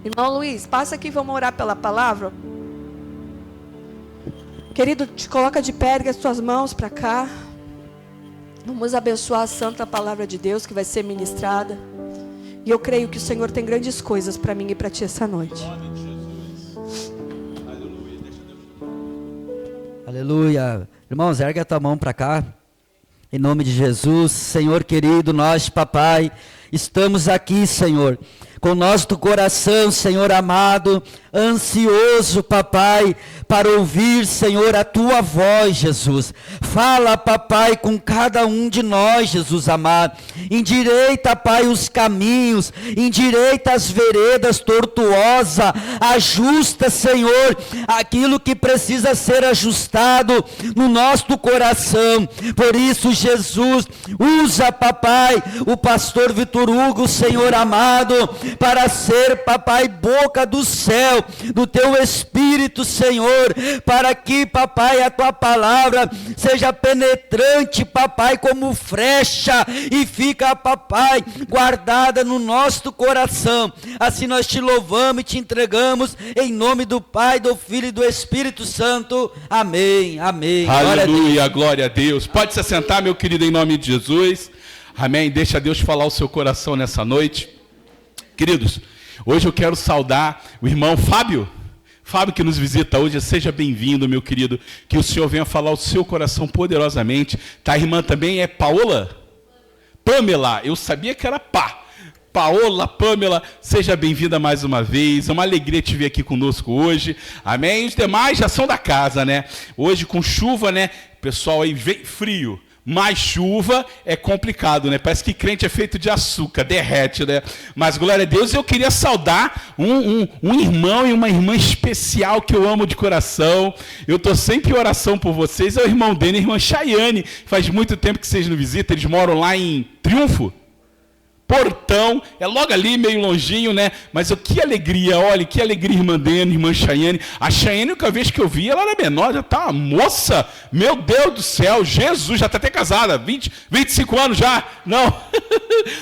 Irmão Luiz, passa aqui, vamos orar pela palavra. Querido, te coloca de pé, ergue as tuas mãos para cá. Vamos abençoar a santa palavra de Deus que vai ser ministrada. E eu creio que o Senhor tem grandes coisas para mim e para ti essa noite. Aleluia. Irmãos, ergue a tua mão para cá. Em nome de Jesus, Senhor querido, nós, papai, estamos aqui, Senhor, com o nosso coração, Senhor amado, ansioso, papai, para ouvir, Senhor, a tua voz, Jesus. Fala, papai, com cada um de nós, Jesus amado. Endireita, pai, os caminhos, endireita as veredas tortuosas, ajusta, Senhor, aquilo que precisa ser ajustado no nosso coração. Por isso, Jesus, usa, papai, o pastor Vitor Hugo, Senhor amado, para ser, papai, boca do céu, do teu Espírito, Senhor, para que, papai, a tua palavra seja penetrante, papai, como flecha, e fica, papai, guardada no nosso coração. Assim nós te louvamos e te entregamos, em nome do Pai, do Filho e do Espírito Santo. Amém, amém. Aleluia, glória a Deus. Pode se assentar, meu querido, em nome de Jesus. Amém. Deixa Deus falar o seu coração nessa noite. Queridos, hoje eu quero saudar o irmão Fábio. Fábio que nos visita hoje, seja bem-vindo, meu querido. Que o Senhor venha falar o seu coração poderosamente. Tá, a irmã também é Paola? Pamela, eu sabia que era Paola, Pamela, seja bem-vinda mais uma vez. É uma alegria te ver aqui conosco hoje. Amém? Os demais já são da casa, né? Hoje com chuva, né? Pessoal aí vem frio. Mais chuva é complicado, né? Parece que crente é feito de açúcar, derrete, né? Mas glória a Deus, eu queria saudar um irmão e uma irmã especial que eu amo de coração. Eu estou sempre em oração por vocês. É o irmão dele, a irmã Chayane. Faz muito tempo que vocês não visitam. Eles moram lá em Triunfo. Portão, é logo ali, meio longinho, né? Mas que alegria, olha, que alegria, irmã Dena, irmã Chayane. A Chayane, a única vez que eu vi, ela era menor, já tá uma moça. Meu Deus do céu, Jesus, já tá até casada, 25 anos já. Não,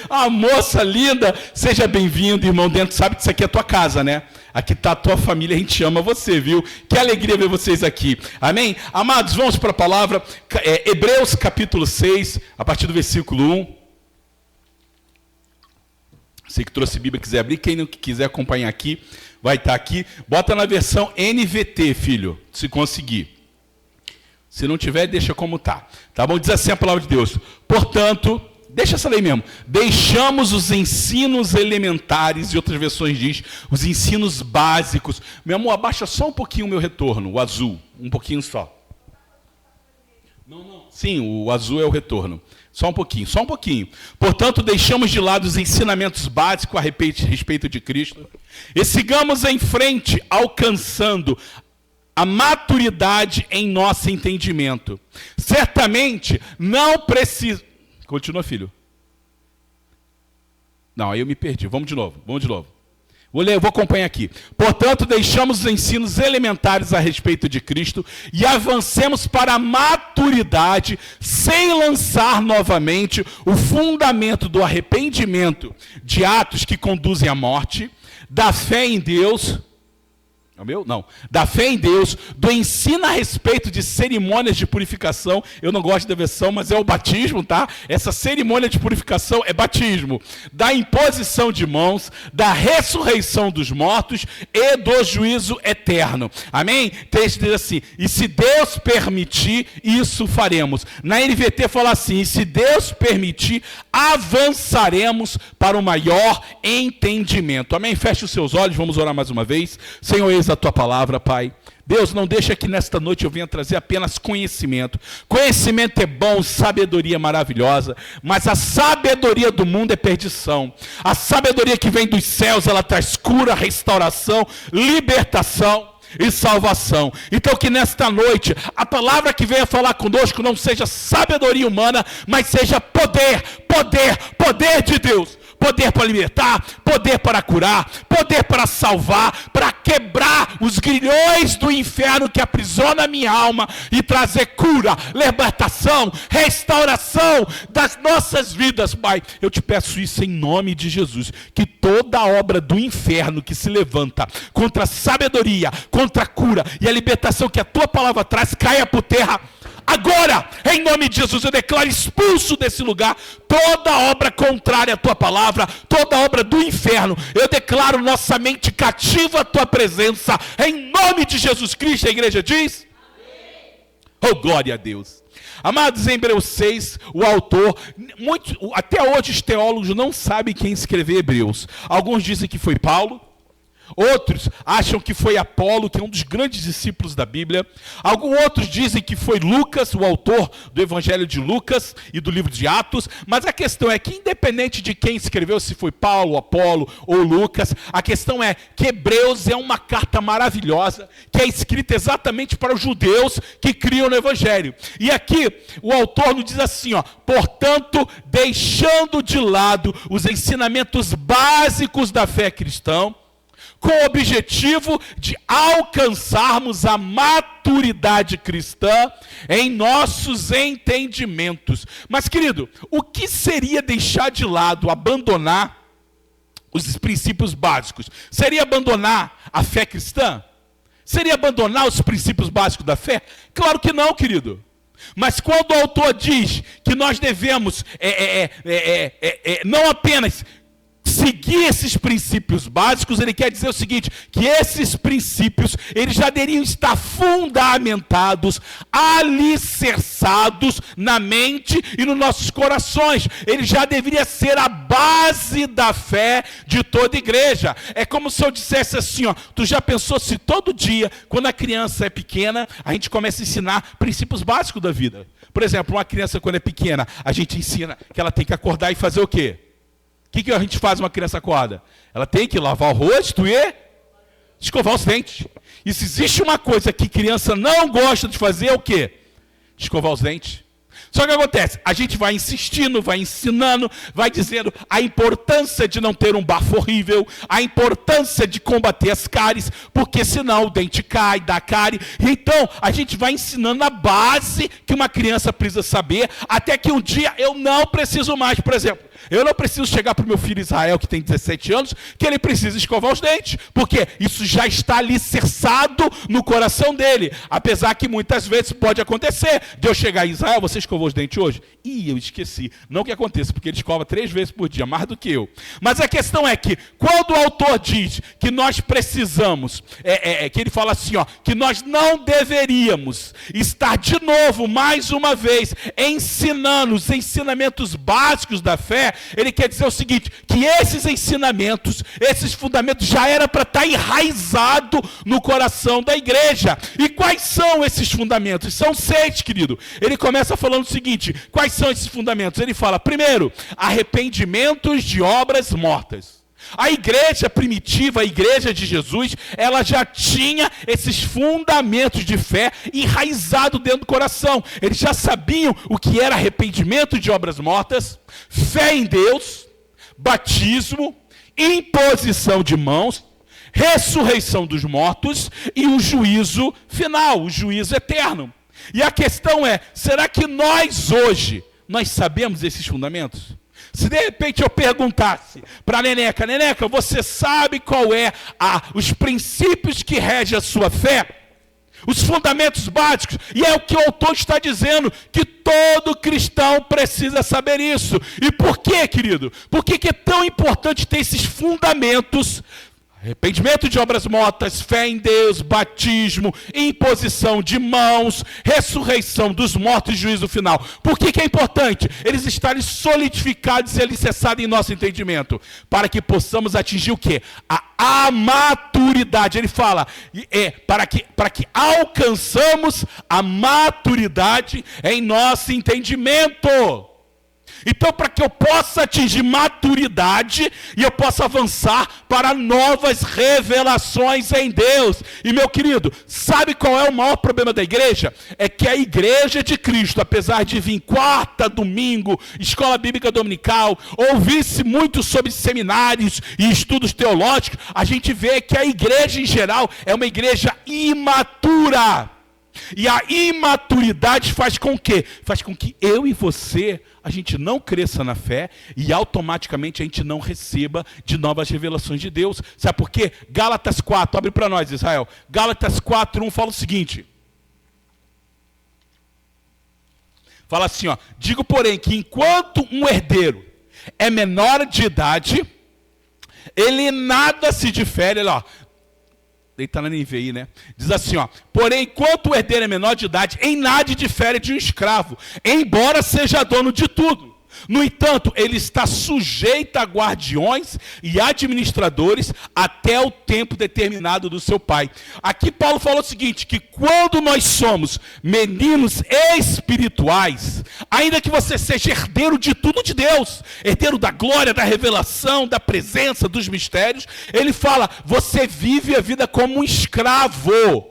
a moça linda. Seja bem-vindo, irmão Dena. Tu sabe que isso aqui é a tua casa, né? Aqui está a tua família, a gente ama você, viu? Que alegria ver vocês aqui. Amém? Amados, vamos para a palavra. Hebreus capítulo 6, a partir do versículo 1. Você que trouxe Bíblia, quiser abrir, quem não quiser acompanhar aqui, vai estar aqui. Bota na versão NVT, filho, se conseguir. Se não tiver, deixa como está. Tá bom? Diz assim a palavra de Deus. Portanto, deixa essa lei mesmo. Deixamos os ensinos elementares, e outras versões diz, os ensinos básicos. Meu amor, abaixa só um pouquinho o meu retorno, o azul. Um pouquinho só. Não. Sim, o azul é o retorno. Só um pouquinho. Portanto, deixamos de lado os ensinamentos básicos a respeito de Cristo e sigamos em frente, alcançando a maturidade em nosso entendimento. Certamente não precisa... Continua, filho. Não, aí eu me perdi. Vamos de novo. Vou acompanhar aqui. Portanto, deixamos os ensinos elementares a respeito de Cristo e avancemos para a maturidade, sem lançar novamente o fundamento do arrependimento de atos que conduzem à morte, da fé em Deus... Da fé em Deus, do ensino a respeito de cerimônias de purificação. Eu não gosto da versão, mas é o batismo, tá? Essa cerimônia de purificação é batismo. Da imposição de mãos, da ressurreição dos mortos e do juízo eterno. Amém? Texto diz assim, e se Deus permitir, isso faremos. Na NVT fala assim, e se Deus permitir, avançaremos para o maior entendimento. Amém? Feche os seus olhos, vamos orar mais uma vez. Senhor, eis a tua palavra, Pai. Deus, não deixa que nesta noite eu venha trazer apenas conhecimento. Conhecimento é bom, sabedoria é maravilhosa, mas a sabedoria do mundo é perdição. A sabedoria que vem dos céus, ela traz cura, restauração, libertação e salvação. Então que nesta noite a palavra que venha falar conosco não seja sabedoria humana, mas seja poder de Deus. poder para libertar, poder para curar, poder para salvar, para quebrar os grilhões do inferno que aprisiona a minha alma e trazer cura, libertação, restauração das nossas vidas, Pai. Eu te peço isso em nome de Jesus, que toda obra do inferno que se levanta contra a sabedoria, contra a cura e a libertação que a tua palavra traz, caia por terra. Agora, em nome de Jesus, eu declaro expulso desse lugar toda obra contrária à tua palavra, toda obra do inferno. Eu declaro nossa mente cativa à tua presença, em nome de Jesus Cristo. A igreja diz: amém. Oh, glória a Deus. Amados, em Hebreus 6, o autor, até hoje os teólogos não sabem quem escreveu Hebreus. Alguns dizem que foi Paulo. Outros acham que foi Apolo, que é um dos grandes discípulos da Bíblia. Alguns outros dizem que foi Lucas, o autor do Evangelho de Lucas e do livro de Atos. Mas a questão é que, independente de quem escreveu, se foi Paulo, Apolo ou Lucas, a questão é que Hebreus é uma carta maravilhosa, que é escrita exatamente para os judeus que criam no Evangelho. E aqui o autor nos diz assim, portanto, deixando de lado os ensinamentos básicos da fé cristã, com o objetivo de alcançarmos a maturidade cristã em nossos entendimentos. Mas, querido, o que seria deixar de lado, abandonar os princípios básicos? Seria abandonar a fé cristã? Seria abandonar os princípios básicos da fé? Claro que não, querido. Mas quando o autor diz que nós devemos não apenas seguir esses princípios básicos, ele quer dizer o seguinte, que esses princípios, eles já deveriam estar fundamentados, alicerçados na mente e nos nossos corações. Ele já deveria ser a base da fé de toda igreja. É como se eu dissesse assim, tu já pensou se todo dia, quando a criança é pequena, a gente começa a ensinar princípios básicos da vida? Por exemplo, uma criança quando é pequena, a gente ensina que ela tem que acordar e fazer o quê? O que a gente faz uma criança acorda? Ela tem que lavar o rosto e escovar os dentes. E se existe uma coisa que criança não gosta de fazer, é o quê? Escovar os dentes. Só que acontece, a gente vai insistindo, vai ensinando, vai dizendo a importância de não ter um bafo horrível, a importância de combater as cáries, porque senão o dente cai, dá cárie. Então, a gente vai ensinando a base que uma criança precisa saber, até que um dia eu não preciso mais, por exemplo, eu não preciso chegar para o meu filho Israel, que tem 17 anos, que ele precisa escovar os dentes, porque isso já está alicerçado no coração dele. Apesar que muitas vezes pode acontecer de eu chegar em Israel, você escovou os dentes hoje? Ih, eu esqueci. Não que aconteça, porque ele escova 3 vezes por dia, mais do que eu. Mas a questão é que, quando o autor diz que nós precisamos, que ele fala assim, que nós não deveríamos estar de novo, mais uma vez, ensinando os ensinamentos básicos da fé, ele quer dizer o seguinte, que esses ensinamentos, esses fundamentos já era para estar enraizado no coração da igreja. E quais são esses fundamentos? São 6, querido. Ele começa falando o seguinte, quais são esses fundamentos? Ele fala, primeiro, arrependimentos de obras mortas. A igreja primitiva, a igreja de Jesus, ela já tinha esses fundamentos de fé enraizados dentro do coração. Eles já sabiam o que era arrependimento de obras mortas, fé em Deus, batismo, imposição de mãos, ressurreição dos mortos e o juízo final, o juízo eterno. E a questão é, será que nós hoje, nós sabemos esses fundamentos? Se de repente eu perguntasse para a Neneca, Neneca, você sabe qual é os princípios que regem a sua fé? Os fundamentos básicos? E é o que o autor está dizendo, que todo cristão precisa saber isso. E por quê, querido? Por que é tão importante ter esses fundamentos? Arrependimento de obras mortas, fé em Deus, batismo, imposição de mãos, ressurreição dos mortos e juízo final. Por que é importante? Eles estarem solidificados e alicerçados em nosso entendimento, para que possamos atingir o quê? A maturidade. Ele fala, para que alcançamos a maturidade em nosso entendimento. Então, para que eu possa atingir maturidade e eu possa avançar para novas revelações em Deus. E meu querido, sabe qual é o maior problema da igreja? É que a igreja de Cristo, apesar de vir quarta, domingo, escola bíblica dominical, ouvir-se muito sobre seminários e estudos teológicos, a gente vê que a igreja em geral é uma igreja imatura. E a imaturidade faz com que? Faz com que eu e você, a gente não cresça na fé e automaticamente a gente não receba de novas revelações de Deus. Sabe por quê? Gálatas 4, abre para nós, Israel. Gálatas 4:1 fala o seguinte. Fala assim, ó. Digo, porém, que enquanto um herdeiro é menor de idade, ele nada se difere, ó. Ele está na NVI, né? Diz assim, ó. Porém, enquanto o herdeiro é menor de idade, em nada difere de um escravo, embora seja dono de tudo. No entanto, ele está sujeito a guardiões e administradores até o tempo determinado do seu pai. Aqui Paulo falou o seguinte, que quando nós somos meninos espirituais, ainda que você seja herdeiro de tudo de Deus, herdeiro da glória, da revelação, da presença, dos mistérios, ele fala, você vive a vida como um escravo.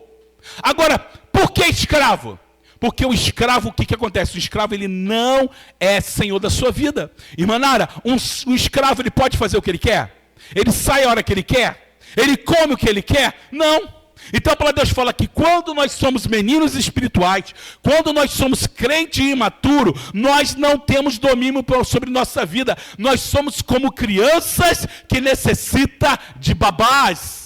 Agora, por que escravo? Porque o escravo, o que acontece? O escravo, ele não é senhor da sua vida. Irmã Nara, um escravo, ele pode fazer o que ele quer? Ele sai a hora que ele quer? Ele come o que ele quer? Não. Então a palavra de Deus fala que quando nós somos meninos espirituais, quando nós somos crente e imaturo, nós não temos domínio sobre nossa vida. Nós somos como crianças que necessitam de babás.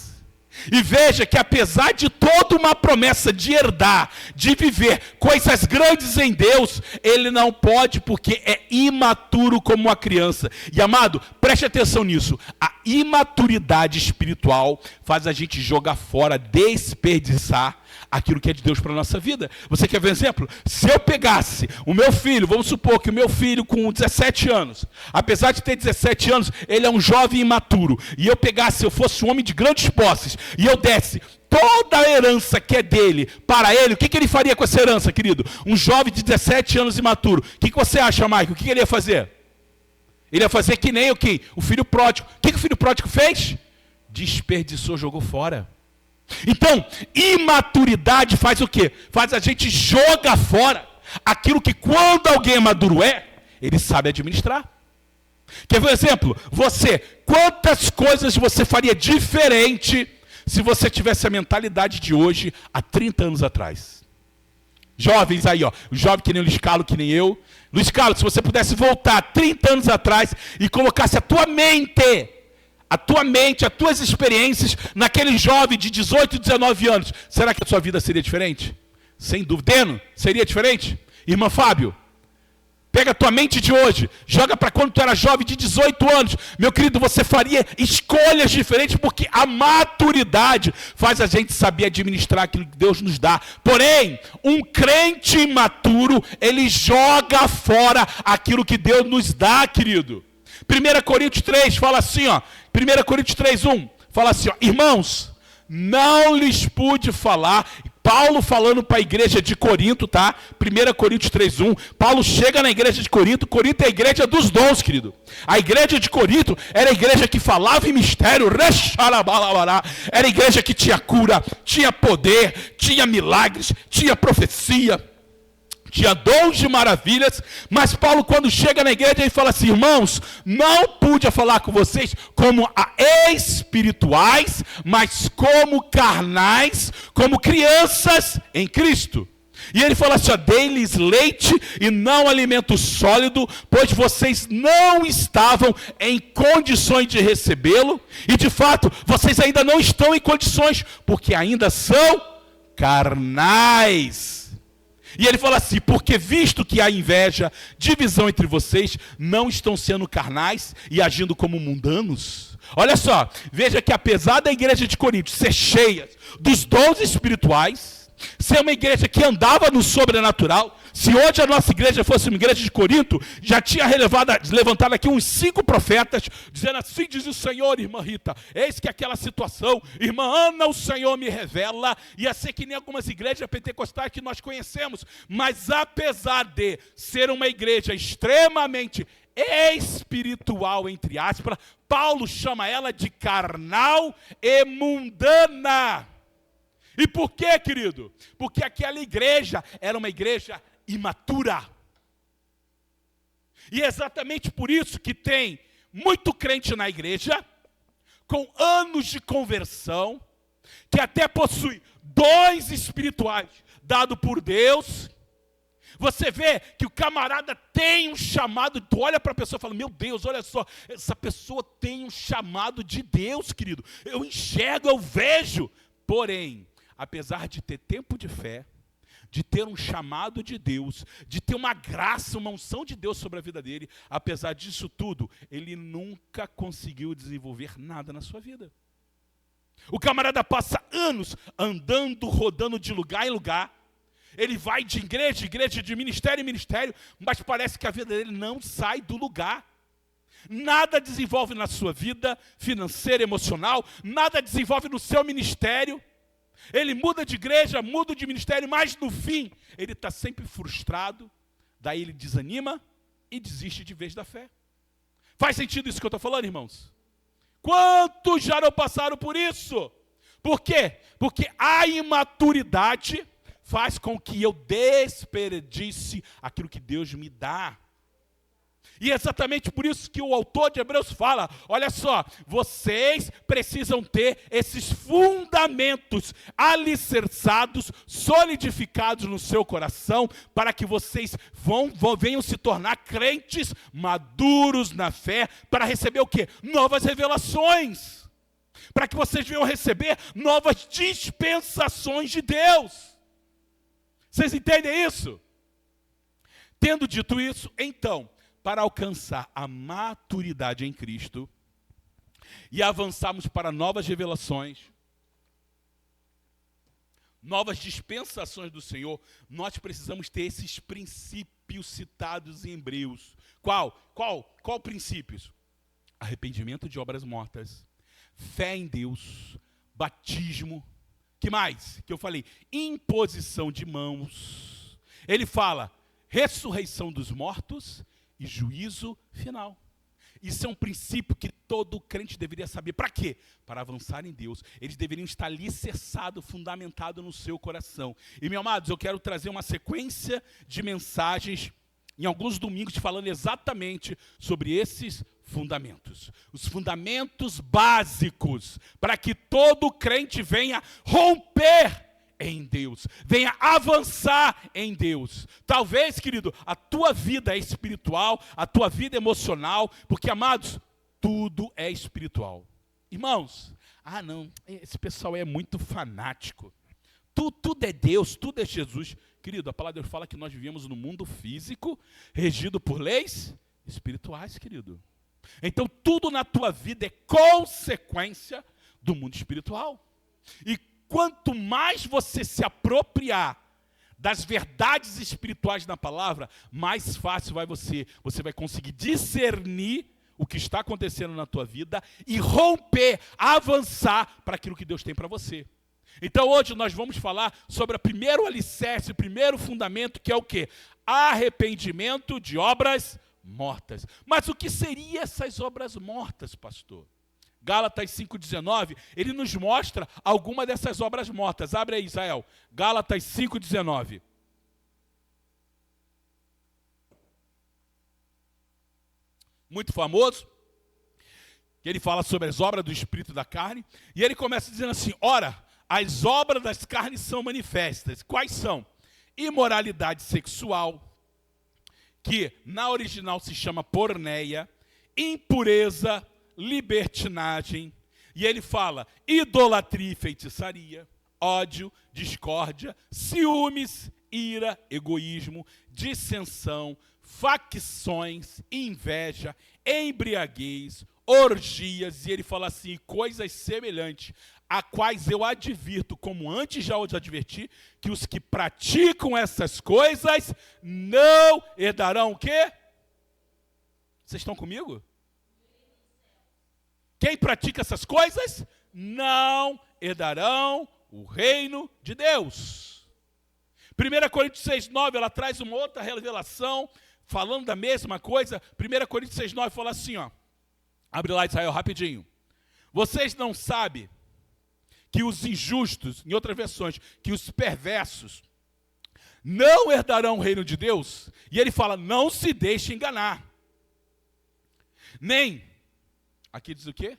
E veja que apesar de toda uma promessa de herdar, de viver coisas grandes em Deus, ele não pode porque é imaturo como uma criança. E amado, preste atenção nisso. A imaturidade espiritual faz a gente jogar fora, desperdiçar aquilo que é de Deus para a nossa vida. Você quer ver um exemplo? Se eu pegasse o meu filho, vamos supor que o meu filho com 17 anos, apesar de ter 17 anos, ele é um jovem imaturo, e eu pegasse, eu fosse um homem de grandes posses, e eu desse toda a herança que é dele para ele, o que ele faria com essa herança, querido? Um jovem de 17 anos imaturo. O que você acha, Michael? O que ele ia fazer? Ele ia fazer que nem o filho pródigo. O que o filho pródigo fez? Desperdiçou, jogou fora. Então, imaturidade faz o quê? Faz a gente jogar fora aquilo que quando alguém é maduro ele sabe administrar. Quer ver um exemplo? Você, quantas coisas você faria diferente se você tivesse a mentalidade de hoje há 30 anos atrás? Jovens aí, ó, jovem que nem o Luiz Carlos, que nem eu. Luiz Carlos, se você pudesse voltar 30 anos atrás e colocasse a tua mente, as tuas experiências naquele jovem de 18, 19 anos, será que a sua vida seria diferente? Sem dúvida. Deno, seria diferente? Irmã Fábio, pega a tua mente de hoje, joga para quando tu era jovem de 18 anos. Meu querido, você faria escolhas diferentes, porque a maturidade faz a gente saber administrar aquilo que Deus nos dá. Porém, um crente imaturo, ele joga fora aquilo que Deus nos dá, querido. 1 Coríntios 3 fala assim, ó, 1 Coríntios 3:1, fala assim, ó, irmãos, não lhes pude falar, Paulo falando para a igreja de Corinto, tá? 1 Coríntios 3:1, Paulo chega na igreja de Corinto, Corinto é a igreja dos dons, querido. A igreja de Corinto era a igreja que falava em mistério, era a igreja que tinha cura, tinha poder, tinha milagres, tinha profecia, tinha dons de maravilhas, mas Paulo quando chega na igreja, ele fala assim, irmãos, não pude falar com vocês como espirituais, mas como carnais, como crianças em Cristo. E ele fala assim, dei-lhes leite e não alimento sólido, pois vocês não estavam em condições de recebê-lo, e de fato, vocês ainda não estão em condições, porque ainda são carnais. E ele fala assim, porque visto que há inveja, divisão entre vocês, não estão sendo carnais e agindo como mundanos? Olha só, veja que apesar da igreja de Corinto ser cheia dos dons espirituais, ser uma igreja que andava no sobrenatural. Se hoje a nossa igreja fosse uma igreja de Corinto, já tinha levantado aqui uns 5 profetas, dizendo assim diz o Senhor, irmã Rita, eis que aquela situação, irmã Ana, o Senhor me revela, ia ser que nem algumas igrejas pentecostais que nós conhecemos, mas apesar de ser uma igreja extremamente espiritual, entre aspas, Paulo chama ela de carnal e mundana. E por quê, querido? Porque aquela igreja era uma igreja imatura. E é exatamente por isso que tem muito crente na igreja, com anos de conversão, que até possui dons espirituais dados por Deus. Você vê que o camarada tem um chamado, tu olha para a pessoa e fala, meu Deus, olha só, essa pessoa tem um chamado de Deus, querido. Eu enxergo, eu vejo. Porém, apesar de ter tempo de fé, de ter um chamado de Deus, de ter uma graça, uma unção de Deus sobre a vida dele, apesar disso tudo, ele nunca conseguiu desenvolver nada na sua vida. O camarada passa anos andando, rodando de lugar em lugar, ele vai de igreja em igreja, de ministério em ministério, mas parece que a vida dele não sai do lugar. Nada desenvolve na sua vida financeira, emocional, nada desenvolve no seu ministério. Ele muda de igreja, muda de ministério, mas no fim, ele está sempre frustrado, daí ele desanima e desiste de vez da fé. Faz sentido isso que eu estou falando, irmãos? Quantos já não passaram por isso? Por quê? Porque a imaturidade faz com que eu desperdice aquilo que Deus me dá. E é exatamente por isso que o autor de Hebreus fala, olha só, vocês precisam ter esses fundamentos alicerçados, solidificados no seu coração, para que vocês venham se tornar crentes maduros na fé, para receber o quê? Novas revelações, para que vocês venham receber novas dispensações de Deus. Vocês entendem isso? Tendo dito isso, então, para alcançar a maturidade em Cristo e avançarmos para novas revelações, novas dispensações do Senhor, nós precisamos ter esses princípios citados em Hebreus. Qual princípios? Arrependimento de obras mortas, fé em Deus, batismo, que mais? Que eu falei, imposição de mãos. Ele fala, ressurreição dos mortos e juízo final. Isso é um princípio que todo crente deveria saber. Para quê? Para avançar em Deus. Eles deveriam estar alicerçados, fundamentados no seu coração. E, meus amados, eu quero trazer uma sequência de mensagens em alguns domingos falando exatamente sobre esses fundamentos. Os fundamentos básicos para que todo crente venha romper em Deus, venha avançar em Deus. Talvez, querido, a tua vida é espiritual, a tua vida é emocional, porque, amados, tudo é espiritual. Irmãos, não, esse pessoal é muito fanático. Tudo é Deus, tudo é Jesus. Querido, a palavra de Deus fala que nós vivemos no mundo físico, regido por leis espirituais, querido. Então, tudo na tua vida é consequência do mundo espiritual. E quanto mais você se apropriar das verdades espirituais na palavra, mais fácil você vai conseguir discernir o que está acontecendo na tua vida e romper, avançar para aquilo que Deus tem para você. Então hoje nós vamos falar sobre o primeiro alicerce, o primeiro fundamento, que é o quê? Arrependimento de obras mortas. Mas o que seriam essas obras mortas, pastor? Gálatas 5,19, ele nos mostra alguma dessas obras mortas. Abre aí, Israel. Gálatas 5,19. Muito famoso. Ele fala sobre as obras do espírito e da carne. E ele começa dizendo assim, ora, as obras das carnes são manifestas. Quais são? Imoralidade sexual, que na original se chama porneia, impureza, libertinagem, e ele fala idolatria e feitiçaria, ódio, discórdia, ciúmes, ira, egoísmo, dissensão, facções, inveja, embriaguez, orgias, e ele fala assim, coisas semelhantes, a quais eu advirto, como antes já os adverti, que os que praticam essas coisas não herdarão o quê? Vocês estão comigo? Quem pratica essas coisas não herdarão o reino de Deus. 1 Coríntios 6,9, ela traz uma outra revelação, falando da mesma coisa. 1 Coríntios 6,9 fala assim, ó. Abre lá, Israel, rapidinho. Vocês não sabem que os injustos, em outras versões, que os perversos, não herdarão o reino de Deus? E ele fala, não se deixe enganar. Nem, aqui diz o quê?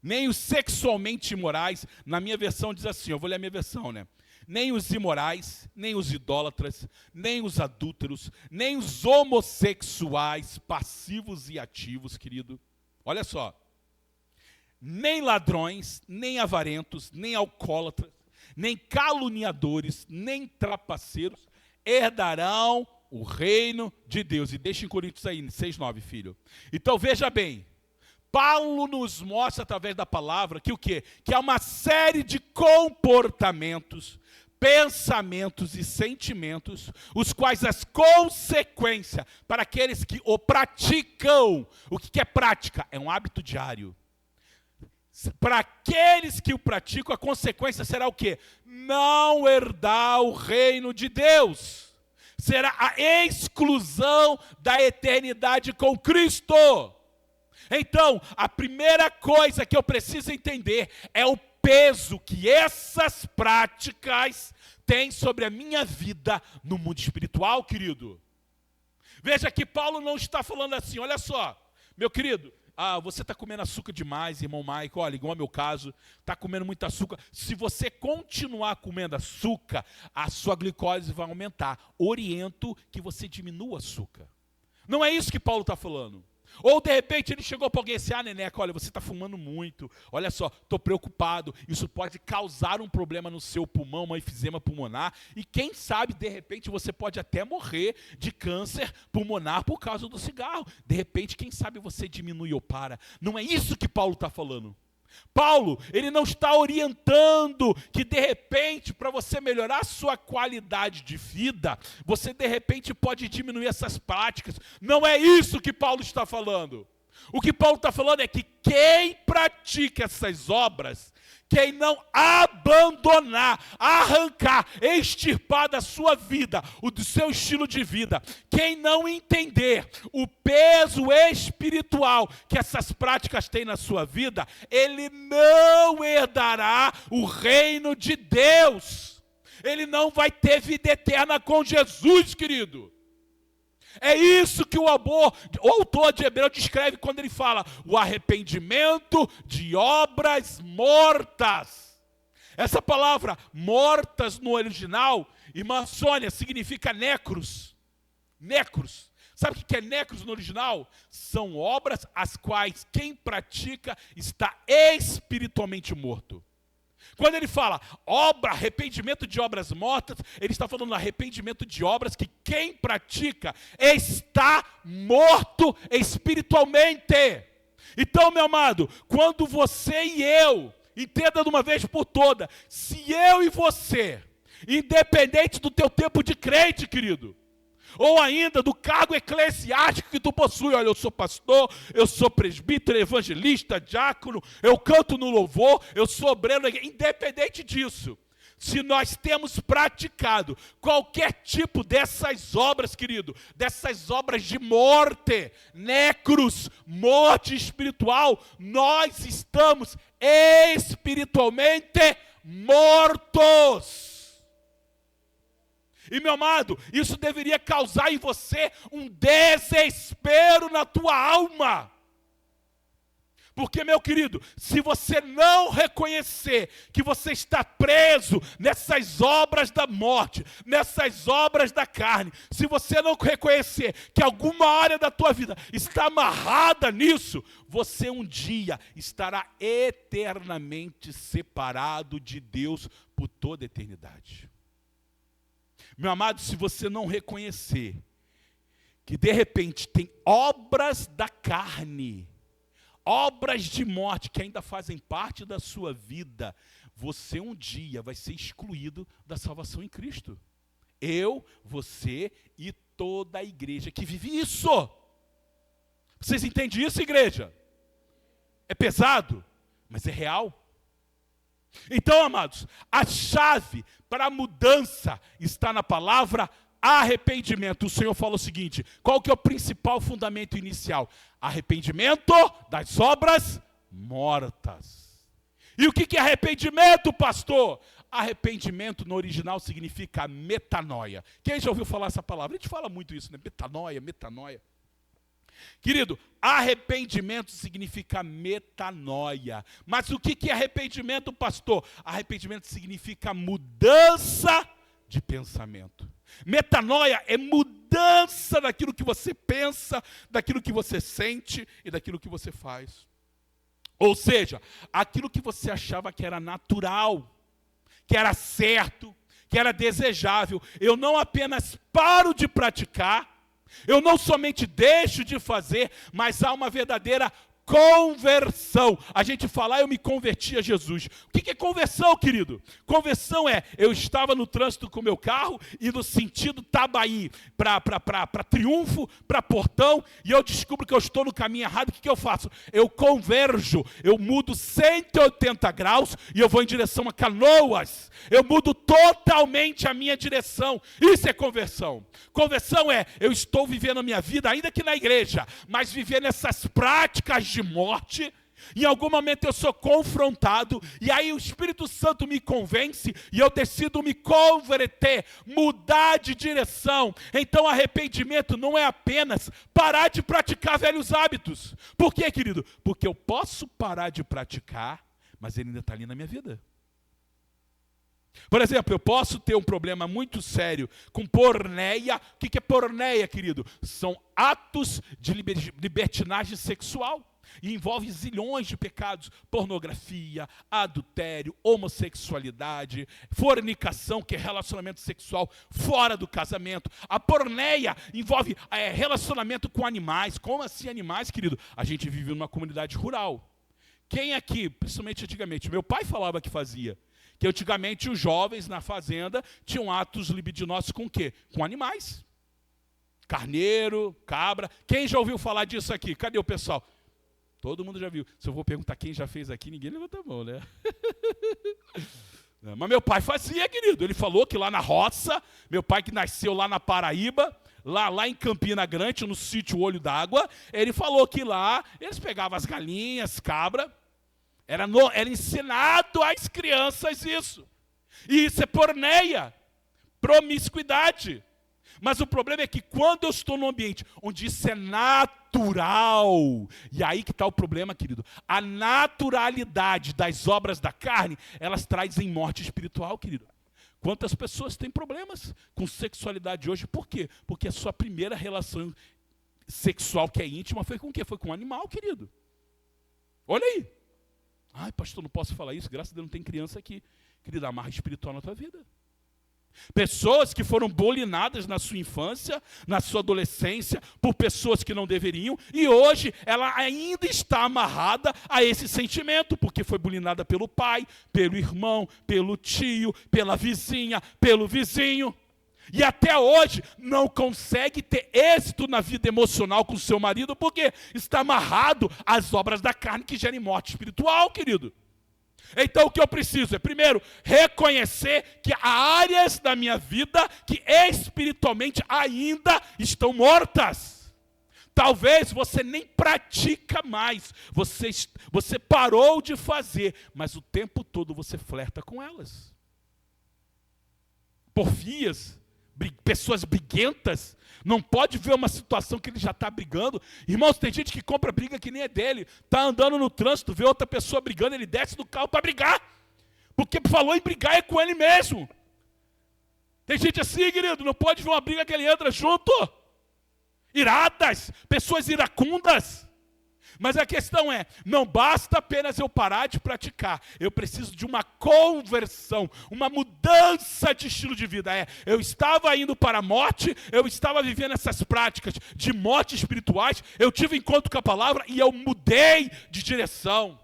Nem os sexualmente imorais, na minha versão diz assim, eu vou ler a minha versão, né? Nem os imorais, nem os idólatras, nem os adúlteros, nem os homossexuais, passivos e ativos, querido. Olha só. Nem ladrões, nem avarentos, nem alcoólatras, nem caluniadores, nem trapaceiros herdarão o reino de Deus. E deixa em Coríntios aí, 6,9, filho. Então veja bem, Paulo nos mostra através da palavra que o quê? Que há uma série de comportamentos, pensamentos e sentimentos, os quais as consequências para aqueles que o praticam, o que é prática? É um hábito diário. Para aqueles que o praticam, a consequência será o quê? Não herdar o reino de Deus. Será a exclusão da eternidade com Cristo. Então, a primeira coisa que eu preciso entender é o peso que essas práticas têm sobre a minha vida no mundo espiritual, querido. Veja que Paulo não está falando assim, olha só, meu querido, você está comendo açúcar demais, irmão Maico, olha, igual ao meu caso, está comendo muito açúcar. Se você continuar comendo açúcar, a sua glicose vai aumentar. Oriento que você diminua o açúcar. Não é isso que Paulo está falando. Ou de repente ele chegou para alguém assim, Neneca, olha, você está fumando muito, olha só, estou preocupado, isso pode causar um problema no seu pulmão, uma enfisema pulmonar, e quem sabe, de repente, você pode até morrer de câncer pulmonar por causa do cigarro. De repente, quem sabe você diminui ou para. Não é isso que Paulo está falando. Paulo, ele não está orientando que de repente, para você melhorar a sua qualidade de vida, você de repente pode diminuir essas práticas. Não é isso que Paulo está falando. O que Paulo está falando é que quem pratica essas obras, quem não abandonar, arrancar, extirpar da sua vida, do seu estilo de vida, quem não entender o peso espiritual que essas práticas têm na sua vida, ele não herdará o reino de Deus. Ele não vai ter vida eterna com Jesus, querido. É isso que o autor de Hebreu descreve quando ele fala o arrependimento de obras mortas. Essa palavra mortas no original, irmã Sônia, significa necros. Necros. Sabe o que é necros no original? São obras as quais quem pratica está espiritualmente morto. Quando ele fala arrependimento de obras mortas, ele está falando do arrependimento de obras que quem pratica está morto espiritualmente. Então, meu amado, quando você e eu, entenda de uma vez por todas, se eu e você, independente do teu tempo de crente, querido, ou ainda do cargo eclesiástico que tu possui, olha, eu sou pastor, eu sou presbítero, evangelista, diácono, eu canto no louvor, eu sou obreiro, independente disso, se nós temos praticado qualquer tipo dessas obras, querido, dessas obras de morte, necros, morte espiritual, nós estamos espiritualmente mortos. E, meu amado, isso deveria causar em você um desespero na tua alma. Porque, meu querido, se você não reconhecer que você está preso nessas obras da morte, nessas obras da carne, se você não reconhecer que alguma área da tua vida está amarrada nisso, você um dia estará eternamente separado de Deus por toda a eternidade. Meu amado, se você não reconhecer que de repente tem obras da carne obras de morte que ainda fazem parte da sua vida, você um dia vai ser excluído da salvação em Cristo. Eu, você e toda a igreja que vive isso. Vocês entendem isso, igreja? É pesado, mas é real. Então, amados, a chave para a mudança está na palavra arrependimento. O Senhor falou o seguinte: qual que é o principal fundamento inicial? Arrependimento das obras mortas. E o que é arrependimento, pastor? Arrependimento no original significa metanoia. Quem já ouviu falar essa palavra? A gente fala muito isso, né? Metanoia, metanoia. Querido, arrependimento significa metanoia. Mas o que é arrependimento, pastor? Arrependimento significa mudança de pensamento. Metanoia é mudança daquilo que você pensa, daquilo que você sente e daquilo que você faz. Ou seja, aquilo que você achava que era natural, que era certo, que era desejável, eu não apenas paro de praticar, eu não somente deixo de fazer, mas há uma verdadeira conversão. A gente fala, eu me converti a Jesus. O que é conversão, querido? Conversão é, eu estava no trânsito com o meu carro, e no sentido Tabaí, para Triunfo, para Portão, e eu descubro que eu estou no caminho errado. O que eu faço? Eu converjo, eu mudo 180 graus, e eu vou em direção a Canoas. Eu mudo totalmente a minha direção. Isso é conversão. Conversão é, eu estou vivendo a minha vida, ainda que na igreja, mas vivendo essas práticas de morte. Em algum momento eu sou confrontado, e aí o Espírito Santo me convence, e eu decido me converter, mudar de direção. Então arrependimento não é apenas parar de praticar velhos hábitos. Por quê, querido? Porque eu posso parar de praticar, mas ele ainda está ali na minha vida. Por exemplo, eu posso ter um problema muito sério com porneia. O que é porneia, querido? São atos de libertinagem sexual. E envolve zilhões de pecados: pornografia, adultério, homossexualidade, fornicação, que é relacionamento sexual fora do casamento. A porneia envolve relacionamento com animais. Como assim animais, querido? A gente vive numa comunidade rural. Quem aqui, principalmente antigamente, meu pai falava que fazia, que antigamente os jovens na fazenda tinham atos libidinosos com o quê? Com animais. Carneiro, cabra. Quem já ouviu falar disso aqui? Cadê o pessoal? Todo mundo já viu. Se eu vou perguntar quem já fez aqui, ninguém levanta a mão, né? Mas meu pai fazia, querido. Ele falou que lá na roça, meu pai que nasceu lá na Paraíba, lá em Campina Grande, no sítio Olho d'Água, ele falou que lá eles pegavam as galinhas, cabra. Era ensinado às crianças isso. E isso é porneia, promiscuidade. Mas o problema é que quando eu estou num ambiente onde isso é natural, e aí que está o problema, querido, a naturalidade das obras da carne, elas trazem morte espiritual, querido. Quantas pessoas têm problemas com sexualidade hoje? Por quê? Porque a sua primeira relação sexual, que é íntima, foi com o quê? Foi com um animal, querido. Olha aí. Ai, pastor, não posso falar isso, graças a Deus não tem criança aqui. Querida, amarra espiritual na tua vida. Pessoas que foram bulinadas na sua infância, na sua adolescência, por pessoas que não deveriam, e hoje ela ainda está amarrada a esse sentimento, porque foi bulinada pelo pai, pelo irmão, pelo tio, pela vizinha, pelo vizinho. E até hoje não consegue ter êxito na vida emocional com o seu marido, porque está amarrado às obras da carne que gerem morte espiritual, querido. Então o que eu preciso é, primeiro, reconhecer que há áreas da minha vida que espiritualmente ainda estão mortas. Talvez você nem pratica mais, você parou de fazer, mas o tempo todo você flerta com elas. Porfias, pessoas briguentas, não pode ver uma situação que ele já está brigando. Irmãos, tem gente que compra briga que nem é dele, está andando no trânsito, vê outra pessoa brigando, ele desce do carro para brigar, porque falou em brigar é com ele mesmo. Tem gente assim, querido, não pode ver uma briga que ele entra junto. Iradas, pessoas iracundas. Mas a questão é, não basta apenas eu parar de praticar, eu preciso de uma conversão, uma mudança de estilo de vida. Eu estava indo para a morte, eu estava vivendo essas práticas de morte espirituais, eu tive encontro com a palavra e eu mudei de direção.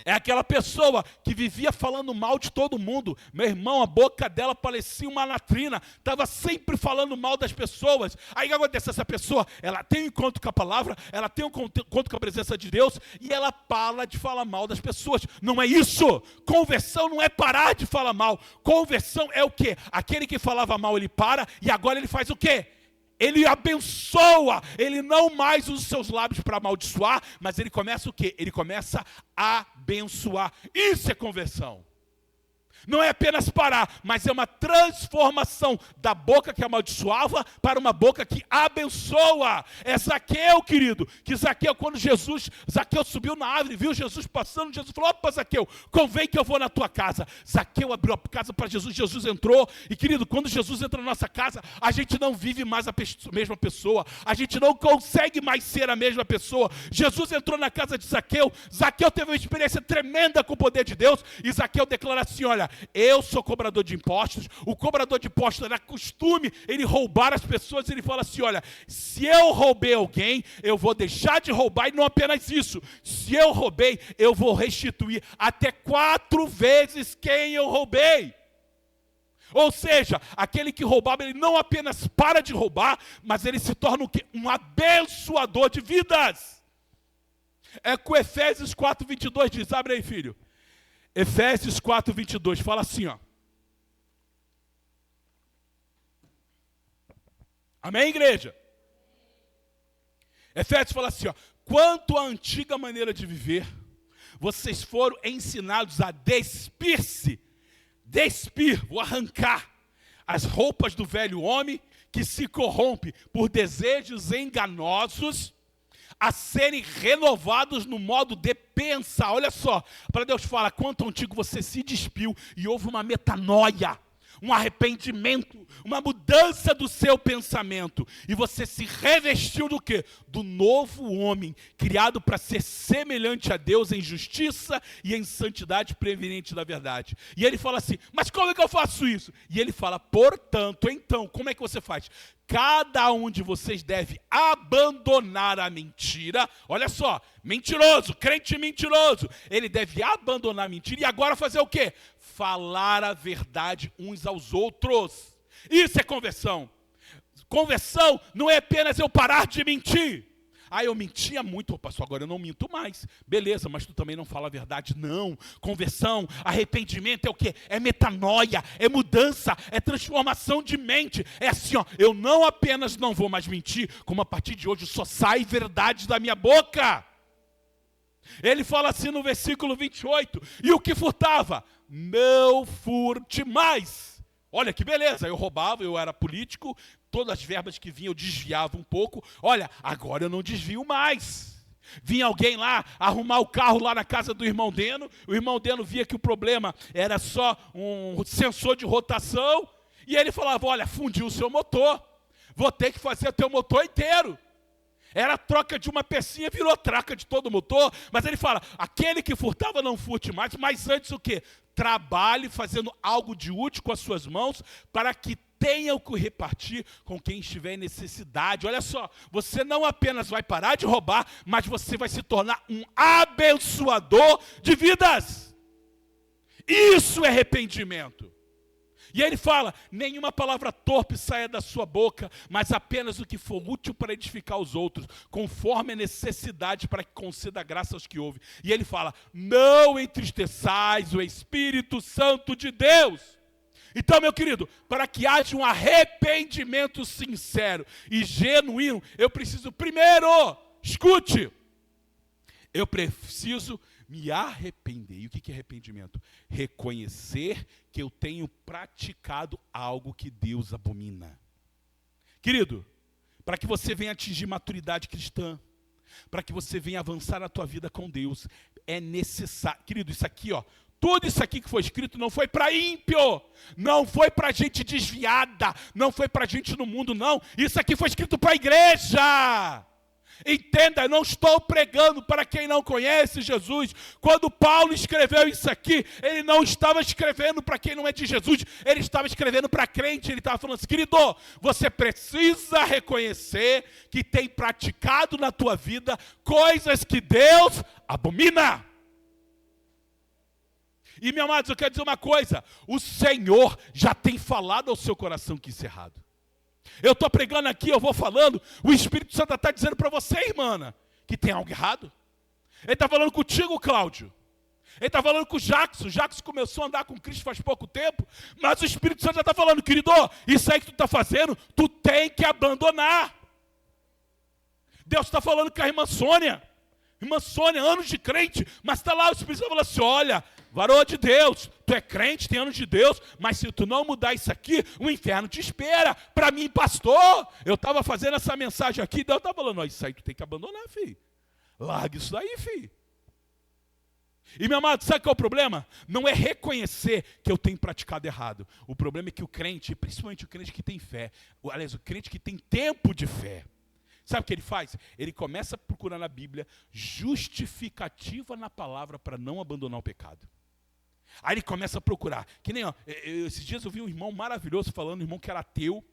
É aquela pessoa que vivia falando mal de todo mundo. Meu irmão, a boca dela parecia uma latrina. Estava sempre falando mal das pessoas. Aí o que acontece? Essa pessoa, ela tem um encontro com a palavra, ela tem um encontro com a presença de Deus e ela para de falar mal das pessoas. Não é isso. Conversão não é parar de falar mal. Conversão é o quê? Aquele que falava mal, ele para e agora ele faz o quê? Ele abençoa, ele não mais usa os seus lábios para amaldiçoar, mas ele começa o quê? Ele começa a abençoar. Isso é conversão. Não é apenas parar, mas é uma transformação da boca que amaldiçoava para uma boca que abençoa. É Zaqueu, querido, que Zaqueu, quando Zaqueu subiu na árvore, viu Jesus passando, Jesus falou, opa, Zaqueu, convém que eu vou na tua casa. Zaqueu abriu a casa para Jesus, Jesus entrou, e querido, quando Jesus entra na nossa casa, a gente não vive mais a mesma pessoa, a gente não consegue mais ser a mesma pessoa. Jesus entrou na casa de Zaqueu, Zaqueu teve uma experiência tremenda com o poder de Deus, e Zaqueu declara assim, olha, eu sou cobrador de impostos, o cobrador de impostos era costume ele roubar as pessoas, ele fala assim, olha, se eu roubei alguém, eu vou deixar de roubar, e não apenas isso, se eu roubei, eu vou restituir até 4 vezes quem eu roubei. Ou seja, aquele que roubava, ele não apenas para de roubar, mas ele se torna o quê? Um abençoador de vidas. É que o Efésios 4:22 diz, abre aí, filho. Efésios 4:22, fala assim, ó. Amém, igreja? Efésios fala assim, ó. Quanto à antiga maneira de viver, vocês foram ensinados a despir-se, vou arrancar as roupas do velho homem que se corrompe por desejos enganosos, a serem renovados no modo de pensar. Olha só, para Deus fala, quanto ao antigo você se despiu e houve uma metanoia, um arrependimento, uma mudança do seu pensamento. E você se revestiu do quê? Do novo homem, criado para ser semelhante a Deus em justiça e em santidade preveniente da verdade. E ele fala assim, mas como é que eu faço isso? E ele fala, portanto, então, como é que você faz? Cada um de vocês deve abandonar a mentira. Olha só, mentiroso, crente mentiroso. Ele deve abandonar a mentira e agora fazer o quê? Falar a verdade uns aos outros. Isso é conversão. Conversão não é apenas eu parar de mentir. Ah, eu mentia muito, pastor, agora eu não minto mais. Beleza, mas tu também não fala a verdade. Não, conversão, arrependimento é o quê? É metanoia, é mudança, é transformação de mente. É assim, ó, eu não apenas não vou mais mentir, como a partir de hoje só sai verdade da minha boca. Ele fala assim no versículo 28, e o que furtava? Não furte mais. Olha que beleza, eu roubava, eu era político, todas as verbas que vinham eu desviava um pouco. Olha, agora eu não desvio mais. Vinha alguém lá arrumar o carro lá na casa do irmão Deno, o irmão Deno via que o problema era só um sensor de rotação, e ele falava, olha, fundiu o seu motor, vou ter que fazer o teu motor inteiro. Era troca de uma pecinha, virou troca de todo o motor. Mas ele fala, aquele que furtava não furte mais. Mas antes o quê? Trabalhe fazendo algo de útil com as suas mãos, para que tenha o que repartir com quem estiver em necessidade. Olha só, você não apenas vai parar de roubar, mas você vai se tornar um abençoador de vidas. Isso é arrependimento. E aí ele fala, nenhuma palavra torpe saia da sua boca, mas apenas o que for útil para edificar os outros, conforme a necessidade, para que conceda graça aos que ouvem. E ele fala, não entristeçais o Espírito Santo de Deus. Então, meu querido, para que haja um arrependimento sincero e genuíno, eu preciso primeiro, escute, eu preciso me arrepender. E o que é arrependimento? Reconhecer que eu tenho praticado algo que Deus abomina. Querido, para que você venha atingir maturidade cristã, para que você venha avançar na tua vida com Deus, é necessário. Querido, isso aqui, ó, tudo isso aqui que foi escrito não foi para ímpio, não foi para gente desviada, não foi para gente no mundo, não. Isso aqui foi escrito para a igreja. Entenda, eu não estou pregando para quem não conhece Jesus. Quando Paulo escreveu isso aqui, ele não estava escrevendo para quem não é de Jesus, ele estava escrevendo para crente. Ele estava falando assim: querido, você precisa reconhecer que tem praticado na tua vida coisas que Deus abomina. E, meus amados, eu quero dizer uma coisa: o Senhor já tem falado ao seu coração que isso é errado. Eu estou pregando aqui, eu vou falando, o Espírito Santo está dizendo para você, irmã, que tem algo errado. Ele está falando contigo, Cláudio. Ele está falando com o Jackson. O Jackson começou a andar com Cristo faz pouco tempo, mas o Espírito Santo já está falando: querido, isso aí que tu está fazendo, tu tem que abandonar. Deus está falando com a irmã Sônia. Irmã Sônia, anos de crente, mas está lá, o Espírito Santo falando assim: olha, varão de Deus, tu é crente, tem anos de Deus, mas se tu não mudar isso aqui, o inferno te espera. Para mim, pastor, eu estava fazendo essa mensagem aqui, Deus estava falando: ó, isso aí tu tem que abandonar, filho. Larga isso daí, filho. E, meu amado, sabe qual é o problema? Não é reconhecer que eu tenho praticado errado. O problema é que o crente, principalmente o crente que tem fé, aliás, o crente que tem tempo de fé, sabe o que ele faz? Ele começa a procurar na Bíblia justificativa na palavra para não abandonar o pecado. Aí ele começa a procurar. Que nem, esses dias eu vi um irmão maravilhoso falando, um irmão que era ateu,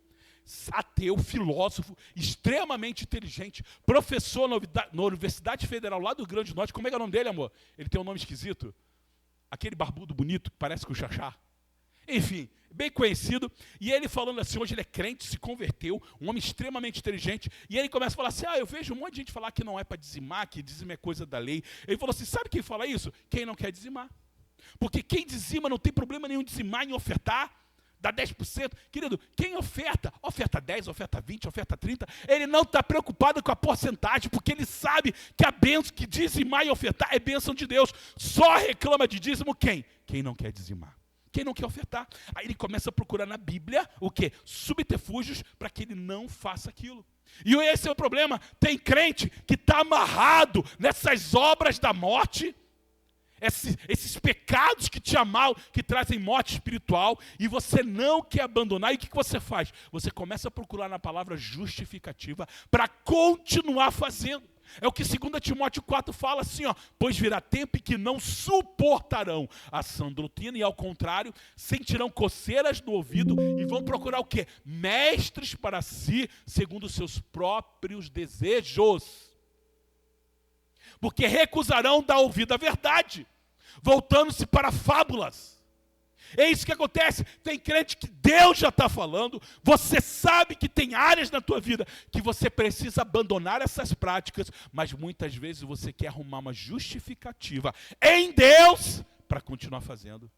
filósofo, extremamente inteligente, professor na Universidade Federal lá do Rio Grande do Norte. Como é que é o nome dele, amor? Ele tem um nome esquisito. Aquele barbudo bonito que parece com o Xaxá. Enfim, bem conhecido. E ele falando assim, hoje ele é crente, se converteu, um homem extremamente inteligente. E ele começa a falar assim: eu vejo um monte de gente falar que não é para dizimar, que dizima é coisa da lei. Ele falou assim: sabe quem fala isso? Quem não quer dizimar. Porque quem dizima não tem problema nenhum em dizimar, em ofertar. Dá 10%. Querido, quem oferta 10, oferta 20, oferta 30, ele não está preocupado com a porcentagem, porque ele sabe que a bênção que dizimar e ofertar é bênção de Deus. Só reclama de dízimo quem? Quem não quer dizimar. Quem não quer ofertar. Aí ele começa a procurar na Bíblia o quê? Subterfúgios para que ele não faça aquilo. E esse é o problema. Tem crente que está amarrado nessas obras da morte, esses pecados que te amarram, que trazem morte espiritual, e você não quer abandonar. E o que você faz? Você começa a procurar na palavra justificativa para continuar fazendo. É o que 2 Timóteo 4 fala assim, pois virá tempo em que não suportarão a sã doutrina, e ao contrário, sentirão coceiras no ouvido e vão procurar o quê? Mestres para si, segundo os seus próprios desejos. Porque recusarão dar ouvido à verdade, voltando-se para fábulas. É isso que acontece. Tem crente que Deus já está falando, você sabe que tem áreas na tua vida que você precisa abandonar essas práticas, mas muitas vezes você quer arrumar uma justificativa em Deus para continuar fazendo.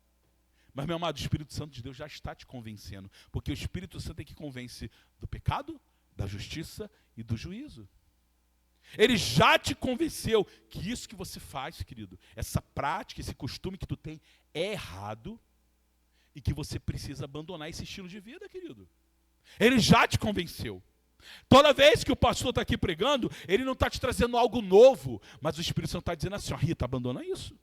Mas, meu amado, o Espírito Santo de Deus já está te convencendo, porque o Espírito Santo é que convence do pecado, da justiça e do juízo. Ele já te convenceu que isso que você faz, querido, essa prática, esse costume que tu tem é errado e que você precisa abandonar esse estilo de vida, querido. Ele já te convenceu. Toda vez que o pastor está aqui pregando, ele não está te trazendo algo novo, mas o Espírito Santo está dizendo assim: Rita, abandona isso.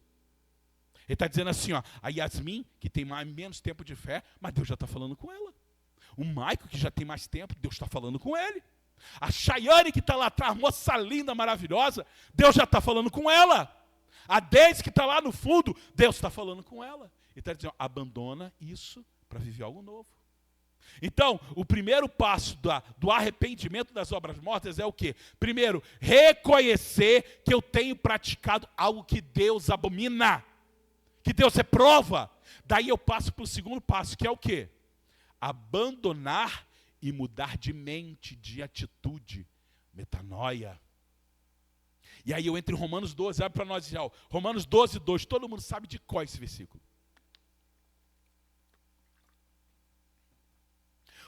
Ele está dizendo assim, a Yasmin, que tem menos tempo de fé, mas Deus já está falando com ela. O Maico, que já tem mais tempo, Deus está falando com ele. A Chayane, que está lá atrás, moça linda, maravilhosa, Deus já está falando com ela. A Deise, que está lá no fundo, Deus está falando com ela. Ele está dizendo: abandona isso para viver algo novo. Então, o primeiro passo do arrependimento das obras mortas é o quê? Primeiro, reconhecer que eu tenho praticado algo que Deus abomina, que Deus reprova. Daí eu passo para o segundo passo, que é o quê? Abandonar e mudar de mente, de atitude, metanoia. E aí eu entro em Romanos 12, abre para nós já, Romanos 12, 2, todo mundo sabe de qual é esse versículo.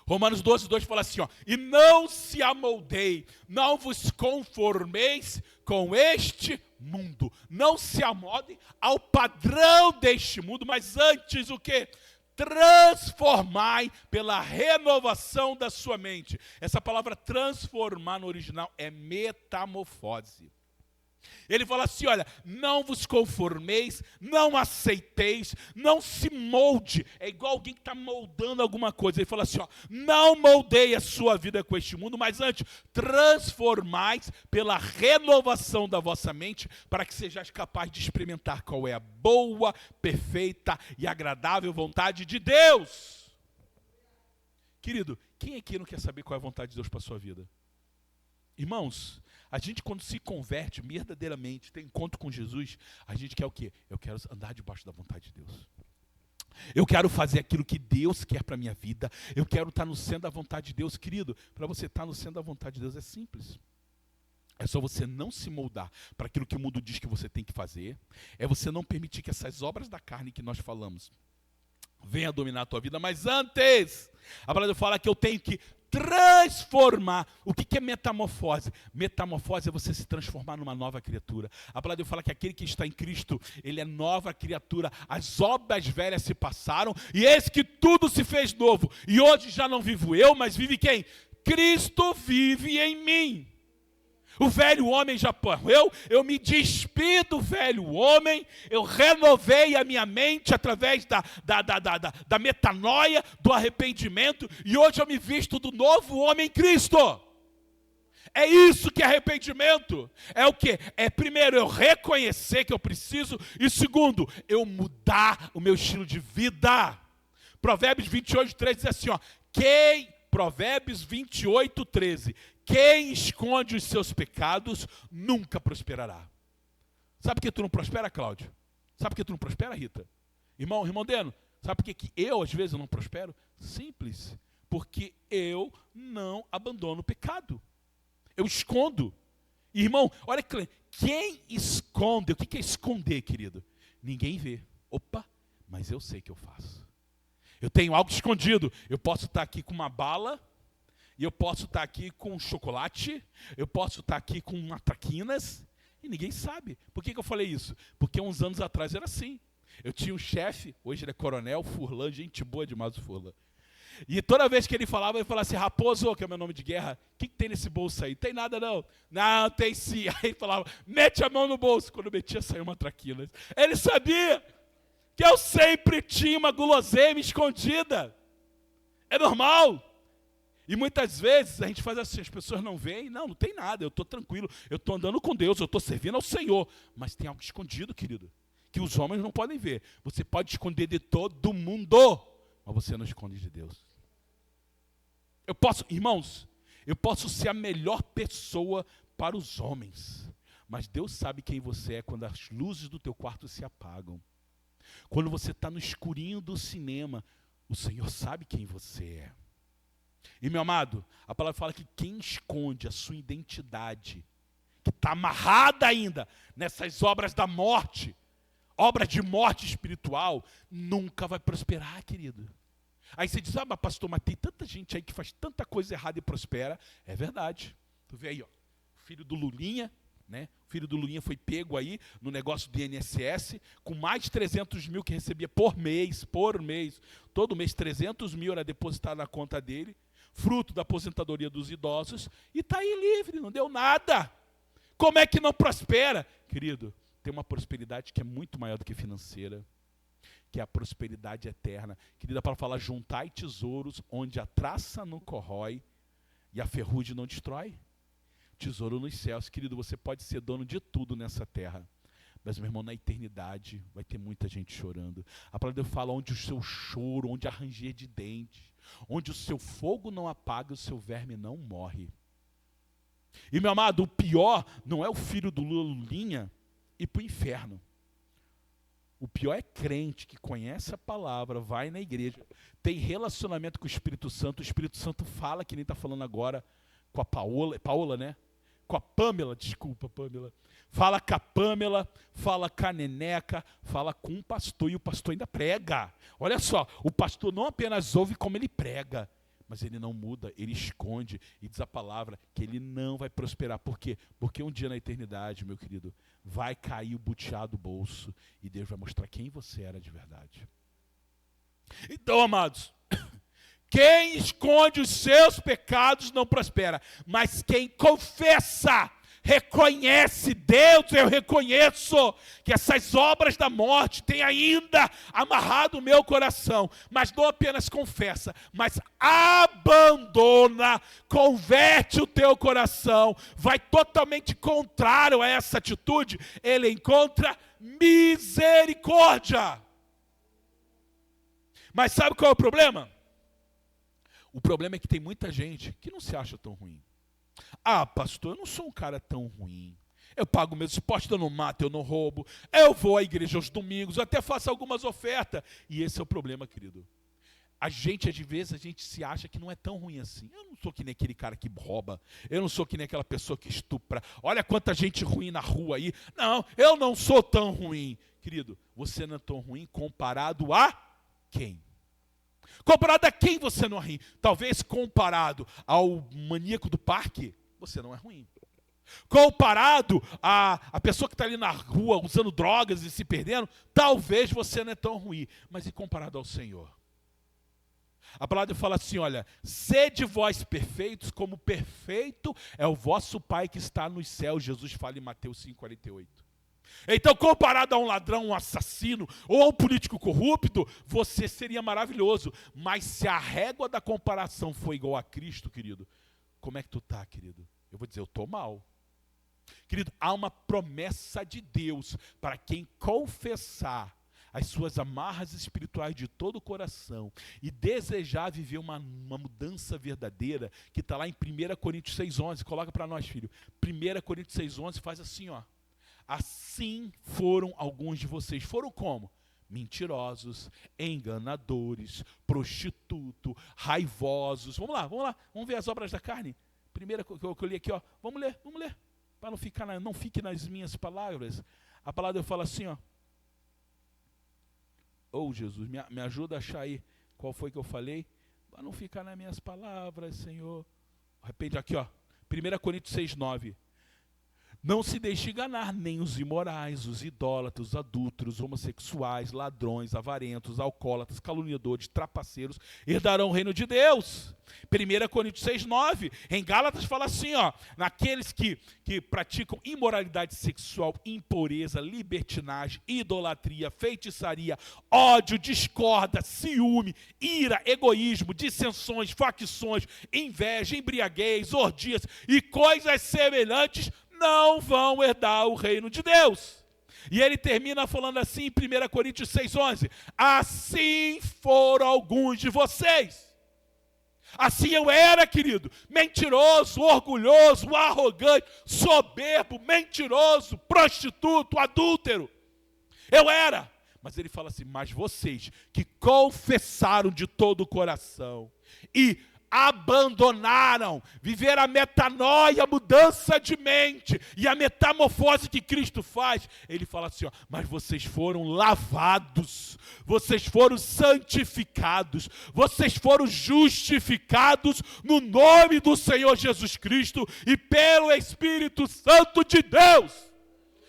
Romanos 12, 2 fala assim, e não se amoldei, não vos conformeis com este mundo, não se amoldem ao padrão deste mundo, mas antes o quê? Transformai pela renovação da sua mente. Essa palavra transformar no original é metamorfose. Ele fala assim, olha, não vos conformeis, não aceiteis, não se molde. É igual alguém que está moldando alguma coisa. Ele fala assim, ó, não moldeie a sua vida com este mundo, mas antes, transformais pela renovação da vossa mente, para que sejais capaz de experimentar qual é a boa, perfeita e agradável vontade de Deus. Querido, quem aqui não quer saber qual é a vontade de Deus para a sua vida? Irmãos, a gente quando se converte verdadeiramente, tem encontro com Jesus, a gente quer o quê? Eu quero andar debaixo da vontade de Deus. Eu quero fazer aquilo que Deus quer para a minha vida. Eu quero estar no centro da vontade de Deus. Querido, para você estar no centro da vontade de Deus é simples. É só você não se moldar para aquilo que o mundo diz que você tem que fazer. É você não permitir que essas obras da carne que nós falamos venham dominar a tua vida. Mas antes, a palavra fala que eu tenho que transformar. O que é metamorfose? Metamorfose é você se transformar numa nova criatura. A palavra fala que aquele que está em Cristo, ele é nova criatura. As obras velhas se passaram e eis que tudo se fez novo. E hoje já não vivo eu, mas vive quem? Cristo vive em mim. O velho homem já morreu, eu me despi do velho homem, eu renovei a minha mente através da metanoia, do arrependimento, e hoje eu me visto do novo homem em Cristo. É isso que é arrependimento. É o quê? É primeiro eu reconhecer que eu preciso, e segundo, eu mudar o meu estilo de vida. Provérbios 28:13 diz assim, ó, Provérbios 28:13, quem esconde os seus pecados nunca prosperará. Sabe por que tu não prospera, Cláudio? Sabe por que tu não prospera, Rita? Irmão Deno, sabe por que eu às vezes não prospero? Simples, porque eu não abandono o pecado. Eu escondo. Irmão, olha, quem esconde, o que é esconder, querido? Ninguém vê. Opa, mas eu sei que eu faço. Eu tenho algo escondido. Eu posso estar aqui com uma bala, e eu posso estar aqui com chocolate, eu posso estar aqui com uma traquinas, e ninguém sabe. Por que eu falei isso? Porque uns anos atrás era assim. Eu tinha um chefe, hoje ele é coronel, Furlan, gente boa demais o Furlan. E toda vez que ele falava assim, Raposo, que é o meu nome de guerra, o que tem nesse bolso aí? Tem nada não. Não, tem sim. Aí ele falava, mete a mão no bolso. Quando eu metia, saiu uma traquinas. Ele sabia que eu sempre tinha uma guloseima escondida. É normal. E muitas vezes a gente faz assim, as pessoas não veem, não tem nada, eu estou tranquilo, eu estou andando com Deus, eu estou servindo ao Senhor. Mas tem algo escondido, querido, que os homens não podem ver. Você pode esconder de todo mundo, mas você não esconde de Deus. Irmãos, eu posso ser a melhor pessoa para os homens, mas Deus sabe quem você é quando as luzes do teu quarto se apagam. Quando você está no escurinho do cinema, o Senhor sabe quem você é. E meu amado, a palavra fala que quem esconde a sua identidade, que está amarrada ainda nessas obras da morte, obras de morte espiritual, nunca vai prosperar, querido. Aí você diz, mas pastor, mas tem tanta gente aí que faz tanta coisa errada e prospera. É verdade. Tu vê aí, ó, o filho do Lulinha, né? O filho do Lulinha foi pego aí no negócio do INSS, com mais de 300 mil que recebia por mês. Todo mês 300 mil era depositado na conta dele, fruto da aposentadoria dos idosos, e está aí livre, não deu nada. Como é que não prospera? Querido, tem uma prosperidade que é muito maior do que financeira, que é a prosperidade eterna. Querida, para falar, juntai tesouros onde a traça não corrói e a ferrugem não destrói. Tesouro nos céus. Querido, você pode ser dono de tudo nessa terra, mas, meu irmão, na eternidade vai ter muita gente chorando. A palavra fala onde o seu choro, onde a ranger de dentes, onde o seu fogo não apaga, o seu verme não morre. E, meu amado, o pior não é o filho do Lulinha ir para o inferno. O pior é crente que conhece a palavra, vai na igreja, tem relacionamento com o Espírito Santo fala, que nem está falando agora, com a Paola, né? Com a Pâmela, desculpa, Pâmela. Fala com a Pâmela, fala com a Neneca, fala com um pastor, e o pastor ainda prega. Olha só, o pastor não apenas ouve como ele prega, mas ele não muda, ele esconde, e diz a palavra que ele não vai prosperar. Por quê? Porque um dia na eternidade, meu querido, vai cair o butiá do bolso, e Deus vai mostrar quem você era de verdade. Então, amados, quem esconde os seus pecados não prospera, mas quem confessa, reconhece, Deus, eu reconheço que essas obras da morte têm ainda amarrado o meu coração, mas não apenas confessa, mas abandona, converte o teu coração, vai totalmente contrário a essa atitude, ele encontra misericórdia. Mas sabe qual é o problema? O problema é que tem muita gente que não se acha tão ruim. Ah, pastor, eu não sou um cara tão ruim. Eu pago meus impostos, eu não mato, eu não roubo. Eu vou à igreja aos domingos, eu até faço algumas ofertas. E esse é o problema, querido. Às vezes, a gente se acha que não é tão ruim assim. Eu não sou que nem aquele cara que rouba. Eu não sou que nem aquela pessoa que estupra. Olha quanta gente ruim na rua aí. Não, eu não sou tão ruim. Querido, você não é tão ruim comparado a quem? Comparado a quem você não é ruim? Talvez comparado ao maníaco do parque, você não é ruim. Comparado a pessoa que está ali na rua usando drogas e se perdendo, talvez você não é tão ruim. Mas e comparado ao Senhor? A palavra fala assim, olha, sede vós perfeitos, como perfeito é o vosso Pai que está nos céus. Jesus fala em Mateus 5,48. Então, comparado a um ladrão, um assassino ou a um político corrupto, você seria maravilhoso. Mas se a régua da comparação for igual a Cristo, querido, como é que tu está, querido? Eu vou dizer, eu estou mal. Querido, há uma promessa de Deus para quem confessar as suas amarras espirituais de todo o coração e desejar viver uma mudança verdadeira, que está lá em 1 Coríntios 6,11. Coloca para nós, filho. 1 Coríntios 6,11 faz assim, ó. Assim foram alguns de vocês. Foram como? Mentirosos, enganadores, prostitutos, raivosos. Vamos lá. Vamos ver as obras da carne. Primeira que eu li aqui, ó. Vamos ler. Para não fique nas minhas palavras. A palavra fala assim, ó. Oh, Jesus, me ajuda a achar aí qual foi que eu falei. Para não ficar nas minhas palavras, Senhor. Repete aqui, ó. 1 Coríntios 6,9. Não se deixe enganar nem os imorais, os idólatras, os adúlteros, homossexuais, ladrões, avarentos, alcoólatras, caluniadores, trapaceiros, herdarão o reino de Deus. 1 Coríntios 6,9. Em Gálatas fala assim, ó, naqueles que praticam imoralidade sexual, impureza, libertinagem, idolatria, feitiçaria, ódio, discórdia, ciúme, ira, egoísmo, dissensões, facções, inveja, embriaguez, orgias e coisas semelhantes, não vão herdar o reino de Deus. E ele termina falando assim em 1 Coríntios 6,11. Assim foram alguns de vocês. Assim eu era, querido, mentiroso, orgulhoso, arrogante, soberbo, mentiroso, prostituto, adúltero. Eu era. Mas ele fala assim, mas vocês que confessaram de todo o coração e abandonaram, viveram a metanoia, a mudança de mente e a metamorfose que Cristo faz. Ele fala assim, ó, mas vocês foram lavados, vocês foram santificados, vocês foram justificados no nome do Senhor Jesus Cristo e pelo Espírito Santo de Deus.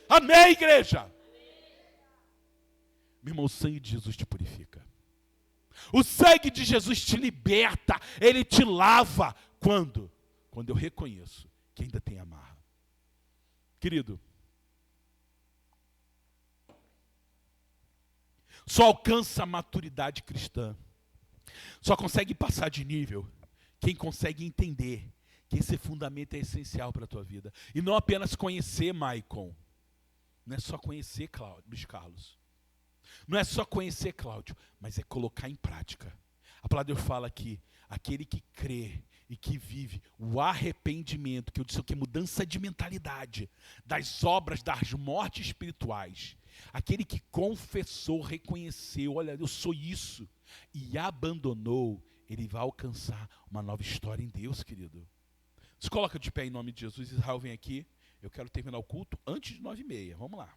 Amém, igreja? Meu irmão, o sangue de Jesus te purifica. O sangue de Jesus te liberta, ele te lava. Quando? Quando eu reconheço que ainda tem amarra. Querido, só alcança a maturidade cristã, só consegue passar de nível quem consegue entender que esse fundamento é essencial para a tua vida. E não apenas conhecer, Maicon. Não é só conhecer, Luiz Carlos. Não é só conhecer, Cláudio, mas é colocar em prática. A palavra de Deus fala que aquele que crê e que vive o arrependimento, que eu disse que é mudança de mentalidade, das obras, das mortes espirituais, aquele que confessou, reconheceu, olha, eu sou isso, e abandonou, ele vai alcançar uma nova história em Deus, querido. Se coloca de pé em nome de Jesus. Israel, vem aqui. Eu quero terminar o culto antes de 9h30. Vamos lá.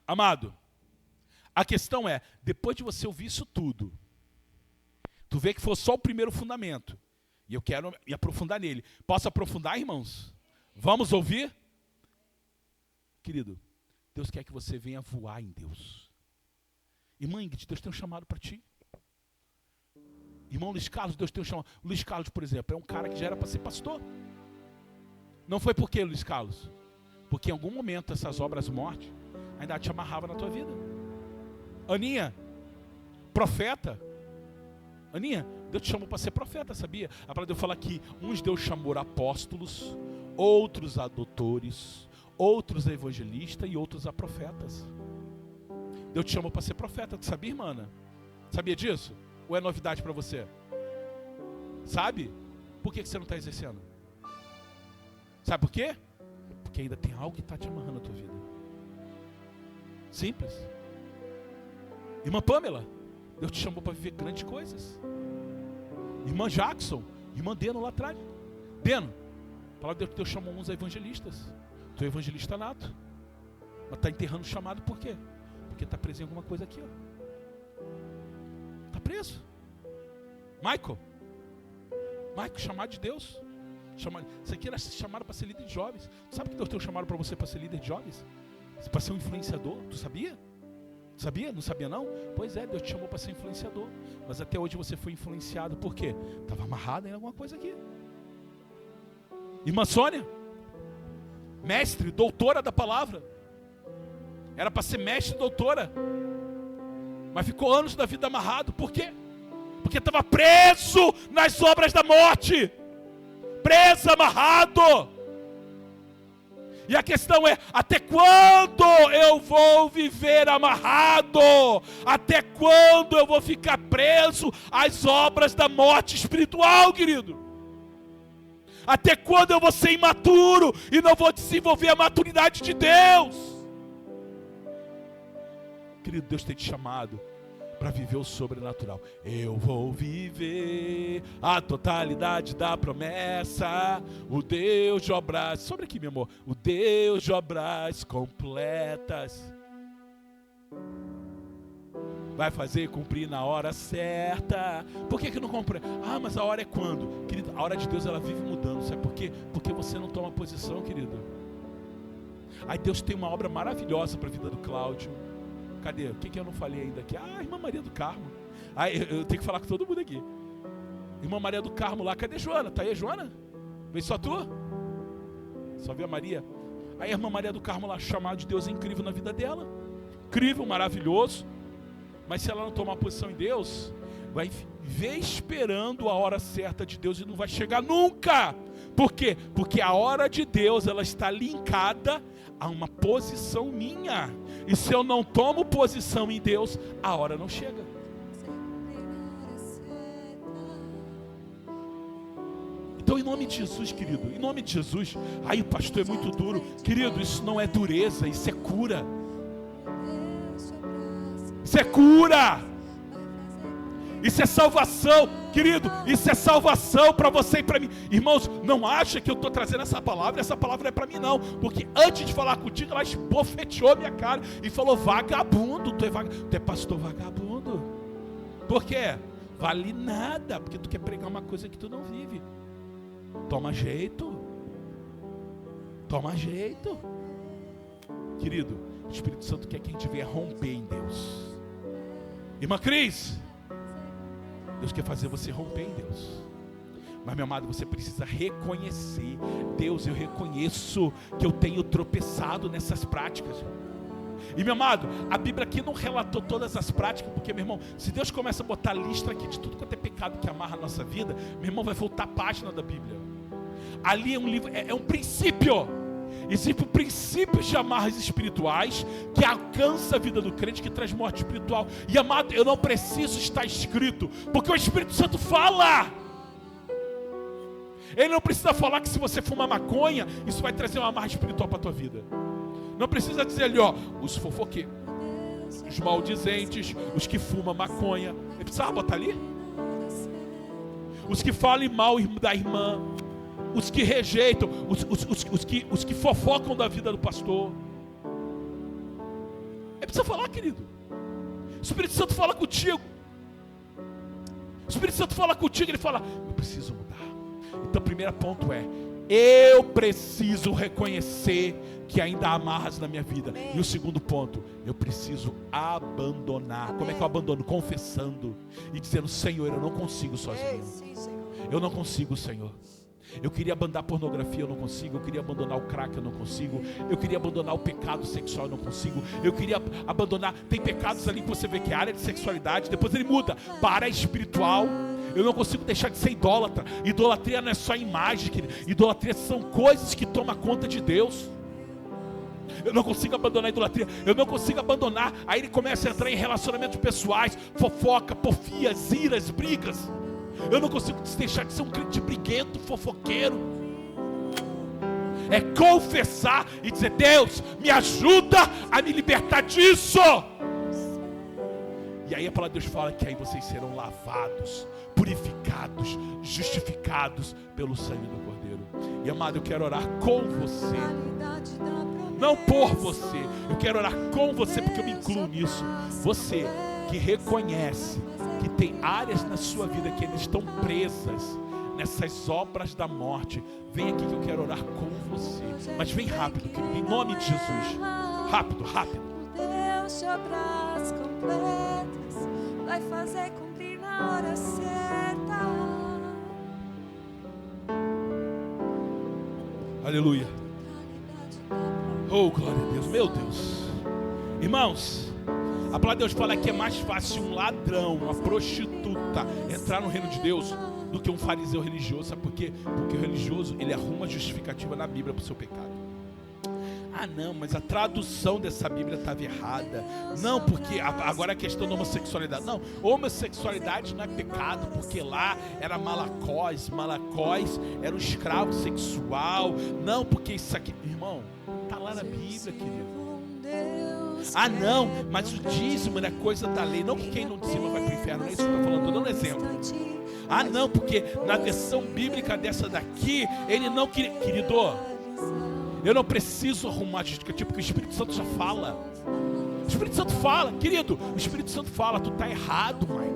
Amado, a questão é, depois de você ouvir isso tudo, tu vê que foi só o primeiro fundamento, e eu quero me aprofundar nele. Posso aprofundar, irmãos? Vamos ouvir? Querido, Deus quer que você venha voar em Deus. Irmã Ingrid, Deus tem um chamado para ti. Irmão Luiz Carlos, Deus tem um chamado. Luiz Carlos, por exemplo, é um cara que já era para ser pastor. Não foi por quê, Luiz Carlos? Porque em algum momento essas obras morte ainda te amarrava na tua vida. Aninha, profeta. Aninha, Deus te chamou para ser profeta, sabia? A palavra de Deus fala que uns Deus chamou apóstolos, outros a doutores, outros a evangelistas e outros a profetas. Deus te chamou para ser profeta, tu sabia, irmã? Sabia disso? Ou é novidade para você? Sabe? Por que você não está exercendo? Sabe por quê? Porque ainda tem algo que está te amarrando na tua vida. Simples. Irmã Pamela, Deus te chamou para viver grandes coisas. Irmã Jackson, irmã Deno lá atrás. Deno, a palavra de Deus chamou uns evangelistas. Tu é evangelista nato. Mas está enterrando o chamado por quê? Porque está preso em alguma coisa aqui, ó. Está preso. Michael, chamado de Deus. Isso aqui era chamado para ser líder de jovens. Tu sabe que Deus tem chamado para você para ser líder de jovens? Para ser um influenciador. Tu sabia? Sabia? Não sabia não? Pois é, Deus te chamou para ser influenciador. Mas até hoje você foi influenciado por quê? Estava amarrado em alguma coisa aqui. Irmã Sônia, mestre, doutora da palavra. Era para ser mestre, doutora. Mas ficou anos da vida amarrado. Por quê? Porque estava preso nas obras da morte. Preso, amarrado. E a questão é, até quando eu vou viver amarrado? Até quando eu vou ficar preso às obras da morte espiritual, querido? Até quando eu vou ser imaturo e não vou desenvolver a maturidade de Deus? Querido, Deus tem te chamado para viver o sobrenatural. Eu vou viver a totalidade da promessa. O Deus de obras, sobre aqui, meu amor. O Deus de obras completas vai fazer cumprir na hora certa. Por que não cumpre? Ah, mas a hora é quando? Querido, a hora de Deus ela vive mudando. Sabe por quê? Porque você não toma posição, querido. Aí Deus tem uma obra maravilhosa para a vida do Cláudio. Cadê? O que eu não falei ainda aqui? Ah, Irmã Maria do Carmo. Ah, eu tenho que falar com todo mundo aqui. Irmã Maria do Carmo lá. Cadê Joana? Tá aí, Joana? Vem só tu? Só vê a Maria. Aí a Irmã Maria do Carmo lá, chamado de Deus é incrível na vida dela. Incrível, maravilhoso. Mas se ela não tomar posição em Deus, vai viver esperando a hora certa de Deus e não vai chegar nunca. Por quê? Porque a hora de Deus, ela está linkada a uma posição minha. E se eu não tomo posição em Deus, a hora não chega. Então, em nome de Jesus, querido, em nome de Jesus. Aí o pastor é muito duro. Querido, isso não é dureza, isso é cura. Isso é cura. Isso é salvação, querido. Isso é salvação para você e para mim. Irmãos, não acha que eu estou trazendo essa palavra não é para mim não. Porque antes de falar contigo, ela esbofeteou minha cara e falou: vagabundo, tu é pastor vagabundo. Por quê? Vale nada, porque tu quer pregar uma coisa que tu não vive. Toma jeito. Toma jeito. Querido, o Espírito Santo quer que a gente venha romper em Deus. Irmã Cris, Deus quer fazer você romper em Deus. Mas, meu amado, você precisa reconhecer: Deus, eu reconheço que eu tenho tropeçado nessas práticas. E, meu amado, a Bíblia aqui não relatou todas as práticas, porque, meu irmão, se Deus começa a botar lista aqui de tudo quanto é pecado que amarra a nossa vida, meu irmão, vai voltar a página da Bíblia. Ali é um livro, é um princípio. Existem princípios de amarras espirituais que alcança a vida do crente, que traz morte espiritual. E, amado, eu não preciso estar escrito, porque o Espírito Santo fala. Ele não precisa falar que se você fumar maconha, isso vai trazer uma amarra espiritual para a tua vida. Não precisa dizer ali, ó, os fofoqueiros, os maldizentes, os que fumam maconha. Ele precisava botar ali? Os que falam mal da irmã, os que rejeitam, os que fofocam da vida do pastor. Ele precisa falar, querido. O Espírito Santo fala contigo. O Espírito Santo fala contigo, ele fala: eu preciso mudar. Então o primeiro ponto é: eu preciso reconhecer que ainda há amarras na minha vida. E o segundo ponto: eu preciso abandonar. Como é que eu abandono? Confessando e dizendo: Senhor, eu não consigo sozinho. Eu não consigo, Senhor. Eu queria abandonar a pornografia, eu não consigo. Eu queria abandonar o crack, eu não consigo. Eu queria abandonar o pecado sexual, eu não consigo. Eu queria abandonar, tem pecados ali que você vê que é área de sexualidade, depois ele muda para espiritual. Eu não consigo deixar de ser idólatra. Idolatria não é só imagem, querido. Idolatria são coisas que tomam conta de Deus. Eu não consigo abandonar a idolatria. Eu não consigo abandonar. Aí ele começa a entrar em relacionamentos pessoais, fofoca, porfias, iras, brigas. Eu não consigo deixar de ser um crente briguento, fofoqueiro. É confessar e dizer: Deus, me ajuda a me libertar disso. E aí a palavra de Deus fala que aí vocês serão lavados, purificados, justificados pelo sangue do Cordeiro. E amado, eu quero orar com você, não por você. Eu quero orar com você porque eu me incluo nisso. Você que reconhece que tem áreas na sua vida que ainda estão presas nessas obras da morte, vem aqui que eu quero orar com você. Mas vem rápido, querido, em nome de Jesus. Rápido, rápido. Deus de obras completas vai fazer cumprir na hora certa. Aleluia. Oh, glória a Deus, meu Deus. Irmãos, a palavra de Deus fala que é mais fácil um ladrão, uma prostituta entrar no reino de Deus do que um fariseu religioso. Sabe por quê? Porque o religioso, ele arruma justificativa na Bíblia para o seu pecado. Ah não, mas a tradução dessa Bíblia estava errada. Não, porque agora a questão da homossexualidade. Não, homossexualidade não é pecado, porque lá era Malacós. Malacós era um escravo sexual. Não, porque isso aqui, irmão, está lá na Bíblia, querido. Ah não, mas o dízimo é coisa da lei. Não que quem não dizima vai para o inferno. Não é isso que eu estou falando, estou dando um exemplo. Ah não, porque na versão bíblica dessa daqui, ele não queria. Querido, eu não preciso arrumar justificativa, porque o Espírito Santo já fala. O Espírito Santo fala, querido. O Espírito Santo fala: tu está errado, mãe.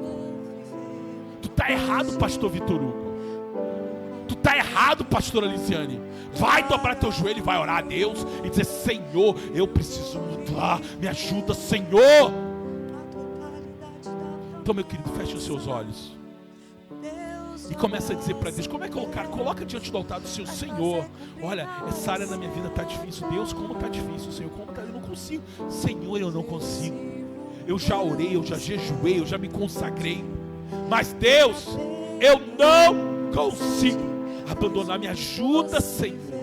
Tu está errado, pastor Vitor Hugo. Tu está errado, pastora Lisiane. Vai dobrar teu joelho e vai orar a Deus e dizer: Senhor, eu preciso mudar, me ajuda, Senhor. Então, meu querido, feche os seus olhos e começa a dizer para Deus. Como é colocar? Coloca diante do altar do seu Senhor. Olha, essa área na minha vida está difícil. Deus, como está difícil, Senhor? Como está? Eu não consigo. Senhor, eu não consigo. Eu já orei, eu já jejuei, eu já me consagrei. Mas Deus, eu não consigo abandonar. Me ajuda, Senhor.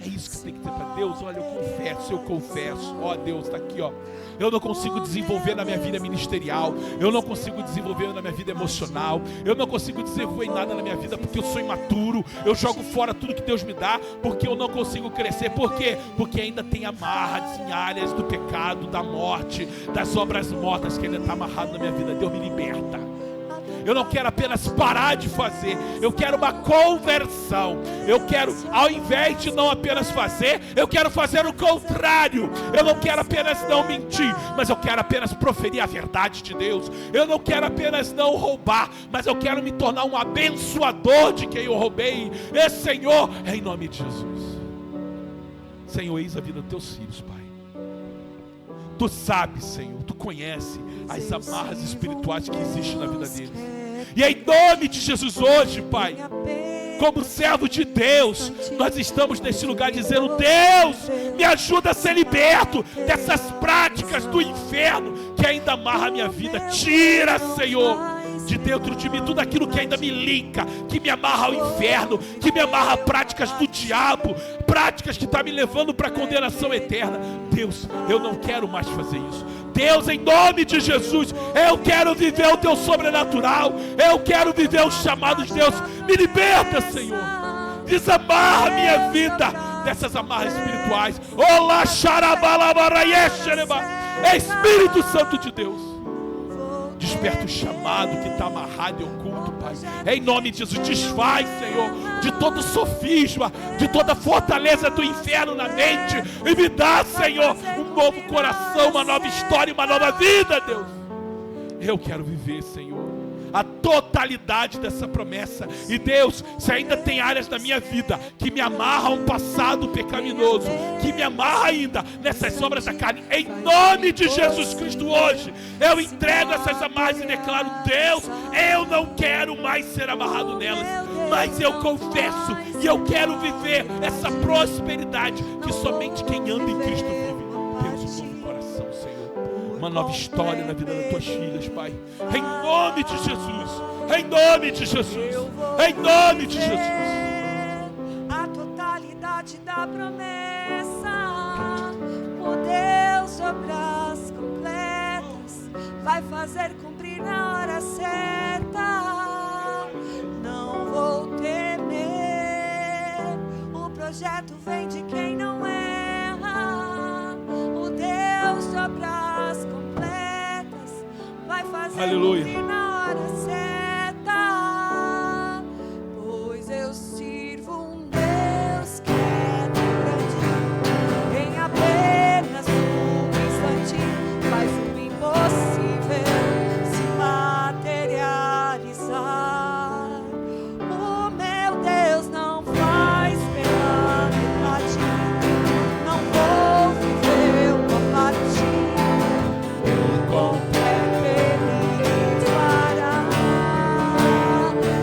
É isso que você tem que dizer para Deus. Olha, eu confesso. Ó, Deus, está aqui, ó. Eu não consigo desenvolver na minha vida ministerial. Eu não consigo desenvolver na minha vida emocional. Eu não consigo desenvolver nada na minha vida porque eu sou imaturo. Eu jogo fora tudo que Deus me dá porque eu não consigo crescer. Por quê? Porque ainda tem amarras em áreas do pecado, da morte, das obras mortas que ainda está amarrado na minha vida. Deus me liberta. Eu não quero apenas parar de fazer, eu quero uma conversão. Eu quero, ao invés de não apenas fazer, eu quero fazer o contrário. Eu não quero apenas não mentir, mas eu quero apenas proferir a verdade de Deus. Eu não quero apenas não roubar, mas eu quero me tornar um abençoador de quem eu roubei. E Senhor, é em nome de Jesus. Senhor, eis a vida dos teus filhos, Pai. Tu sabes, Senhor, Tu conhece as amarras espirituais que existem na vida deles. E em nome de Jesus hoje, Pai, como servo de Deus, nós estamos neste lugar dizendo: Deus, me ajuda a ser liberto dessas práticas do inferno que ainda amarra a minha vida. Tira, Senhor, de dentro de mim tudo aquilo que ainda me linka, que me amarra ao inferno, que me amarra a práticas do diabo, práticas que estão me levando para a condenação eterna. Deus, eu não quero mais fazer isso. Deus, em nome de Jesus, eu quero viver o Teu sobrenatural. Eu quero viver os chamados de Deus. Me liberta, Senhor. Desamarra a minha vida dessas amarras espirituais. Olá, xarabalabaraieşereba. Espírito Santo de Deus, desperta o chamado que está amarrado e oculto, Pai. Em nome de Jesus, desfaz, Senhor, de todo sofisma, de toda fortaleza do inferno na mente, e me dá, Senhor, um novo coração, uma nova história, uma nova vida, Deus. Eu quero viver, Senhor, a totalidade dessa promessa. E Deus, se ainda tem áreas da minha vida que me amarram a um passado pecaminoso, que me amarra ainda nessas obras da carne, em nome de Jesus Cristo hoje, eu entrego essas amarras e declaro: Deus, eu não quero mais ser amarrado nelas. mas eu confesso e eu quero viver essa prosperidade que somente quem anda em Cristo vive. Deus, um novo coração, Senhor, uma nova história na vida das tuas filhas, Pai, em nome de Jesus, em nome de Jesus, em nome de Jesus. A totalidade da promessa, o Deus de obras completas, vai fazer cumprir na hora certa. Não vou temer, o projeto vem de quem não erra. O Deus de obras completas vai fazer cumprir na hora certa. Pois eu sirvo um Deus que é grande, em apenas um instante faz o impossível se materializar. O meu Deus não faz pela metade, não vou viver uma parte, por completo Ele fará.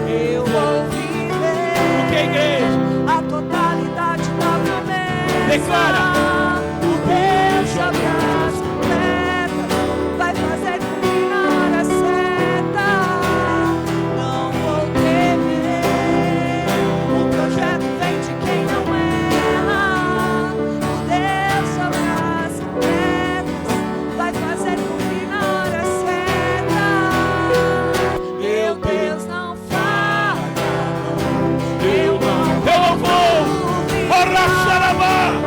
Eu vou viver O que, igreja? a totalidade da promessa. Declara. O Deus de obras completas vai fazer cumprir na hora certa. Não vou temer, o projeto vem de quem não erra. O Deus de obras completas vai fazer cumprir na hora certa. Meu Deus não falha, eu não vou.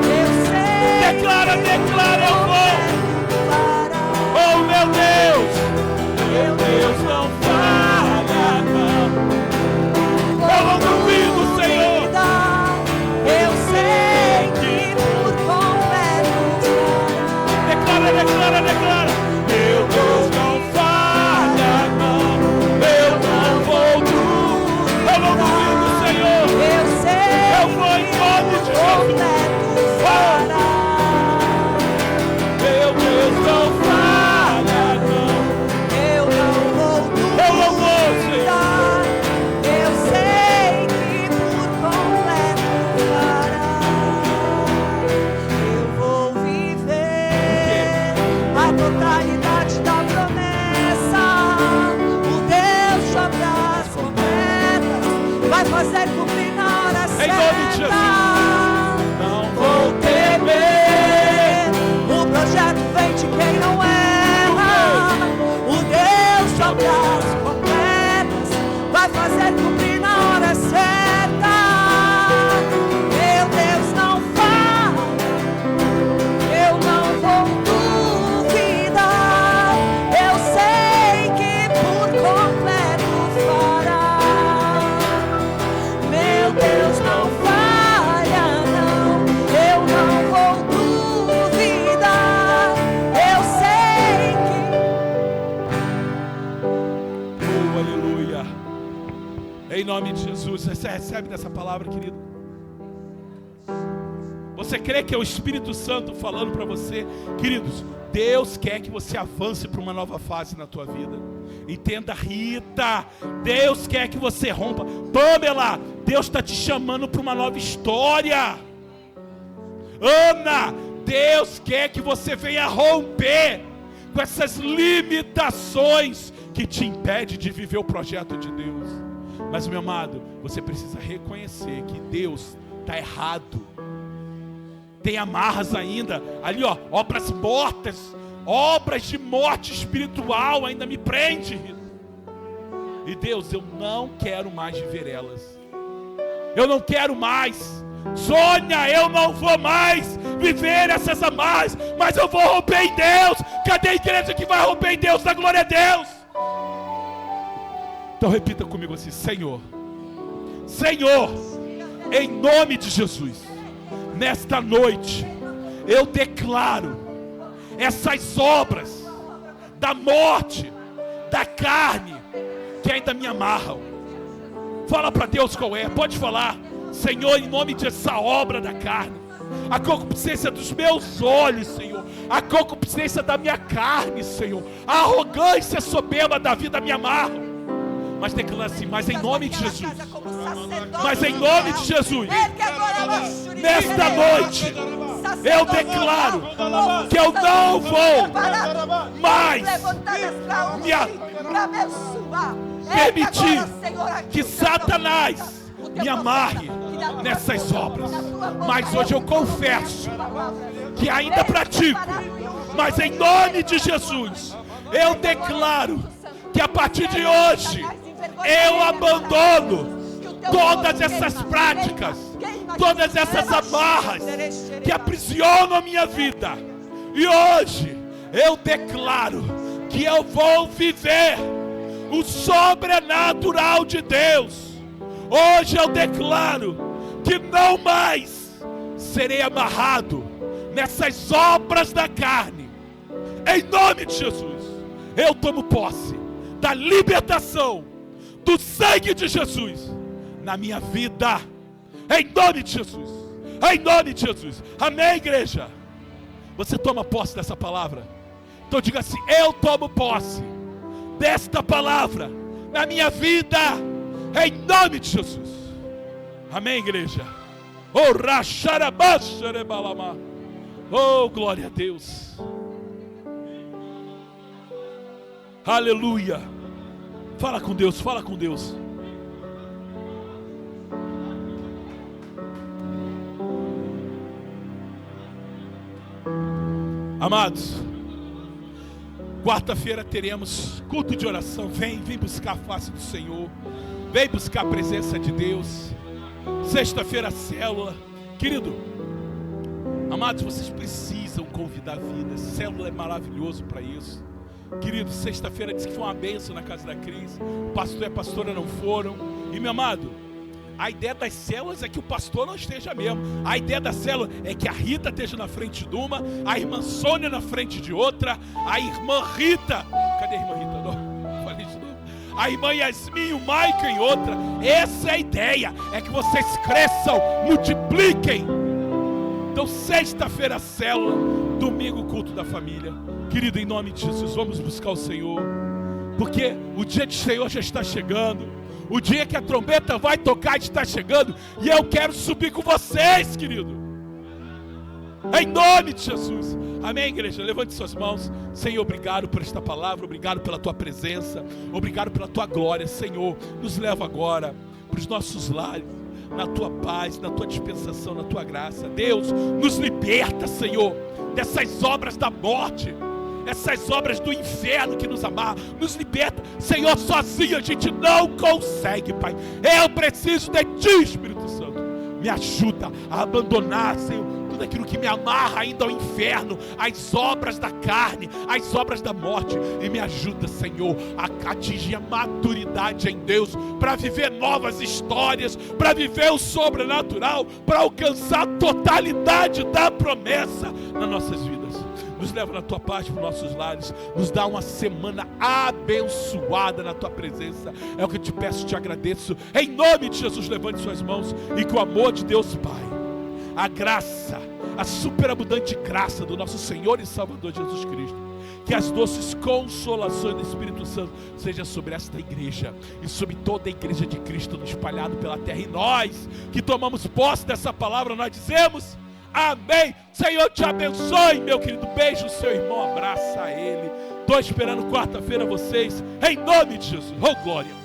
eu sei. Declara, eu vou. Oh, meu Deus não falha, não. Eu não duvido, Senhor. Eu sei que por completo Declara. Meu Deus não falha, não. Eu não vou duvidar. Eu não duvido, Senhor. eu sei Eu vou em nome de Jesus. completo fará. Meu Deus não falha, não. Eu não vou Senhor. eu sei que por completo fará. Eu vou viver a totalidade da promessa. O Deus de obras completas vai fazer cumprir na hora Em certa. nome de Jesus. Não Vou temer, o projeto vem de quem não erra. O Deus de obras completas vai fazer cumprir na hora certa. Meu Deus não falha, eu não vou duvidar. Eu sei que por completo fará. Meu Deus não falha, não. Eu não vou duvidar. Eu sei que Oh, aleluia. Em nome de Jesus, você recebe dessa palavra, querido? Você crê que é o Espírito Santo falando para você? Queridos, Deus quer que você avance para uma nova fase na tua vida. Entenda, Rita, Deus quer que você rompa. Pamela, Deus está te chamando para uma nova história. Ana, Deus quer que você venha romper com essas limitações que te impedem de viver o projeto de Deus. Mas, meu amado, você precisa reconhecer que Deus está errado. Tem amarras ainda, ali ó, obras mortas, obras de morte espiritual ainda me prende. E Deus, eu não quero mais viver elas. Eu não quero mais. Sônia, eu não vou mais viver essas amarras, mas eu vou romper em Deus. Cadê a igreja que vai romper em Deus? Da glória a Deus. Então repita comigo assim: Senhor, Senhor, em nome de Jesus, nesta noite eu declaro essas obras da morte, da carne, que ainda me amarram. Fala para Deus qual é, pode falar. Senhor, em nome dessa obra da carne, a concupiscência dos meus olhos, Senhor, a concupiscência da minha carne, Senhor, a arrogância soberba da vida me amarram. Mas declara assim, mas em nome de Jesus. Mas em nome de Jesus. Nesta noite, eu declaro que eu não vou mais permitir que Satanás me amarre nessas obras. Mas hoje eu confesso que ainda pratico. Mas em nome de Jesus, eu declaro que a partir de hoje eu abandono todas essas práticas, todas essas amarras que aprisionam a minha vida. E hoje eu declaro que eu vou viver o sobrenatural de Deus. Hoje eu declaro que não mais serei amarrado nessas obras da carne. Em nome de Jesus, eu tomo posse da libertação do sangue de Jesus na minha vida. Em nome de Jesus. Em nome de Jesus. Amém, igreja? Você toma posse dessa palavra? Então diga assim: eu tomo posse desta palavra na minha vida. Em nome de Jesus. Amém, igreja? Oh, glória a Deus. Aleluia. Fala com Deus, fala com Deus. Amados, quarta-feira teremos culto de oração. Vem buscar a face do Senhor. Vem buscar a presença de Deus. Sexta-feira, célula. Querido, amados, vocês precisam convidar a vida. Célula é maravilhoso para isso. Querido, sexta-feira disse que foi uma bênção na casa da Cris. O pastor e a pastora não foram. E meu amado, a ideia das células é que o pastor não esteja mesmo. A ideia da célula é que a Rita esteja na frente de uma, a irmã Sônia na frente de outra, a irmã Rita, cadê a irmã Rita? Não, falei de novo. A irmã Yasmin e o Maica em outra. Essa é a ideia, é que vocês cresçam, multipliquem. Então sexta-feira célula, domingo culto da família. Querido, em nome de Jesus, vamos buscar o Senhor, porque o dia do Senhor já está chegando. O dia que a trombeta vai tocar está chegando. E eu quero subir com vocês, querido. Em nome de Jesus. Amém, igreja? Levante suas mãos. Senhor, obrigado por esta palavra. Obrigado pela tua presença. Obrigado pela tua glória. Senhor, nos leva agora para os nossos lares, na tua paz, na tua dispensação, na tua graça. Deus, nos liberta, Senhor, dessas obras da morte, essas obras do inferno que nos amarram. Nos liberta, Senhor. Sozinho a gente não consegue, Pai. Eu preciso de Ti, Espírito Santo. Me ajuda a abandonar, Senhor, tudo aquilo que me amarra ainda ao inferno, as obras da carne, as obras da morte. E me ajuda, Senhor, a atingir a maturidade em Deus, para viver novas histórias, para viver o sobrenatural, para alcançar a totalidade da promessa nas nossas vidas. Nos leva na tua paz para os nossos lares. Nos dá uma semana abençoada na tua presença. É o que eu te peço, te agradeço. Em nome de Jesus, levante suas mãos. E que o amor de Deus Pai, a graça, a superabundante graça do nosso Senhor e Salvador Jesus Cristo, que as doces consolações do Espírito Santo seja sobre esta igreja e sobre toda a igreja de Cristo espalhada pela terra. E nós que tomamos posse dessa palavra, nós dizemos amém. Senhor te abençoe, meu querido. Beijo o seu irmão, abraça ele. Estou esperando quarta-feira vocês, em nome de Jesus. Oh, glória.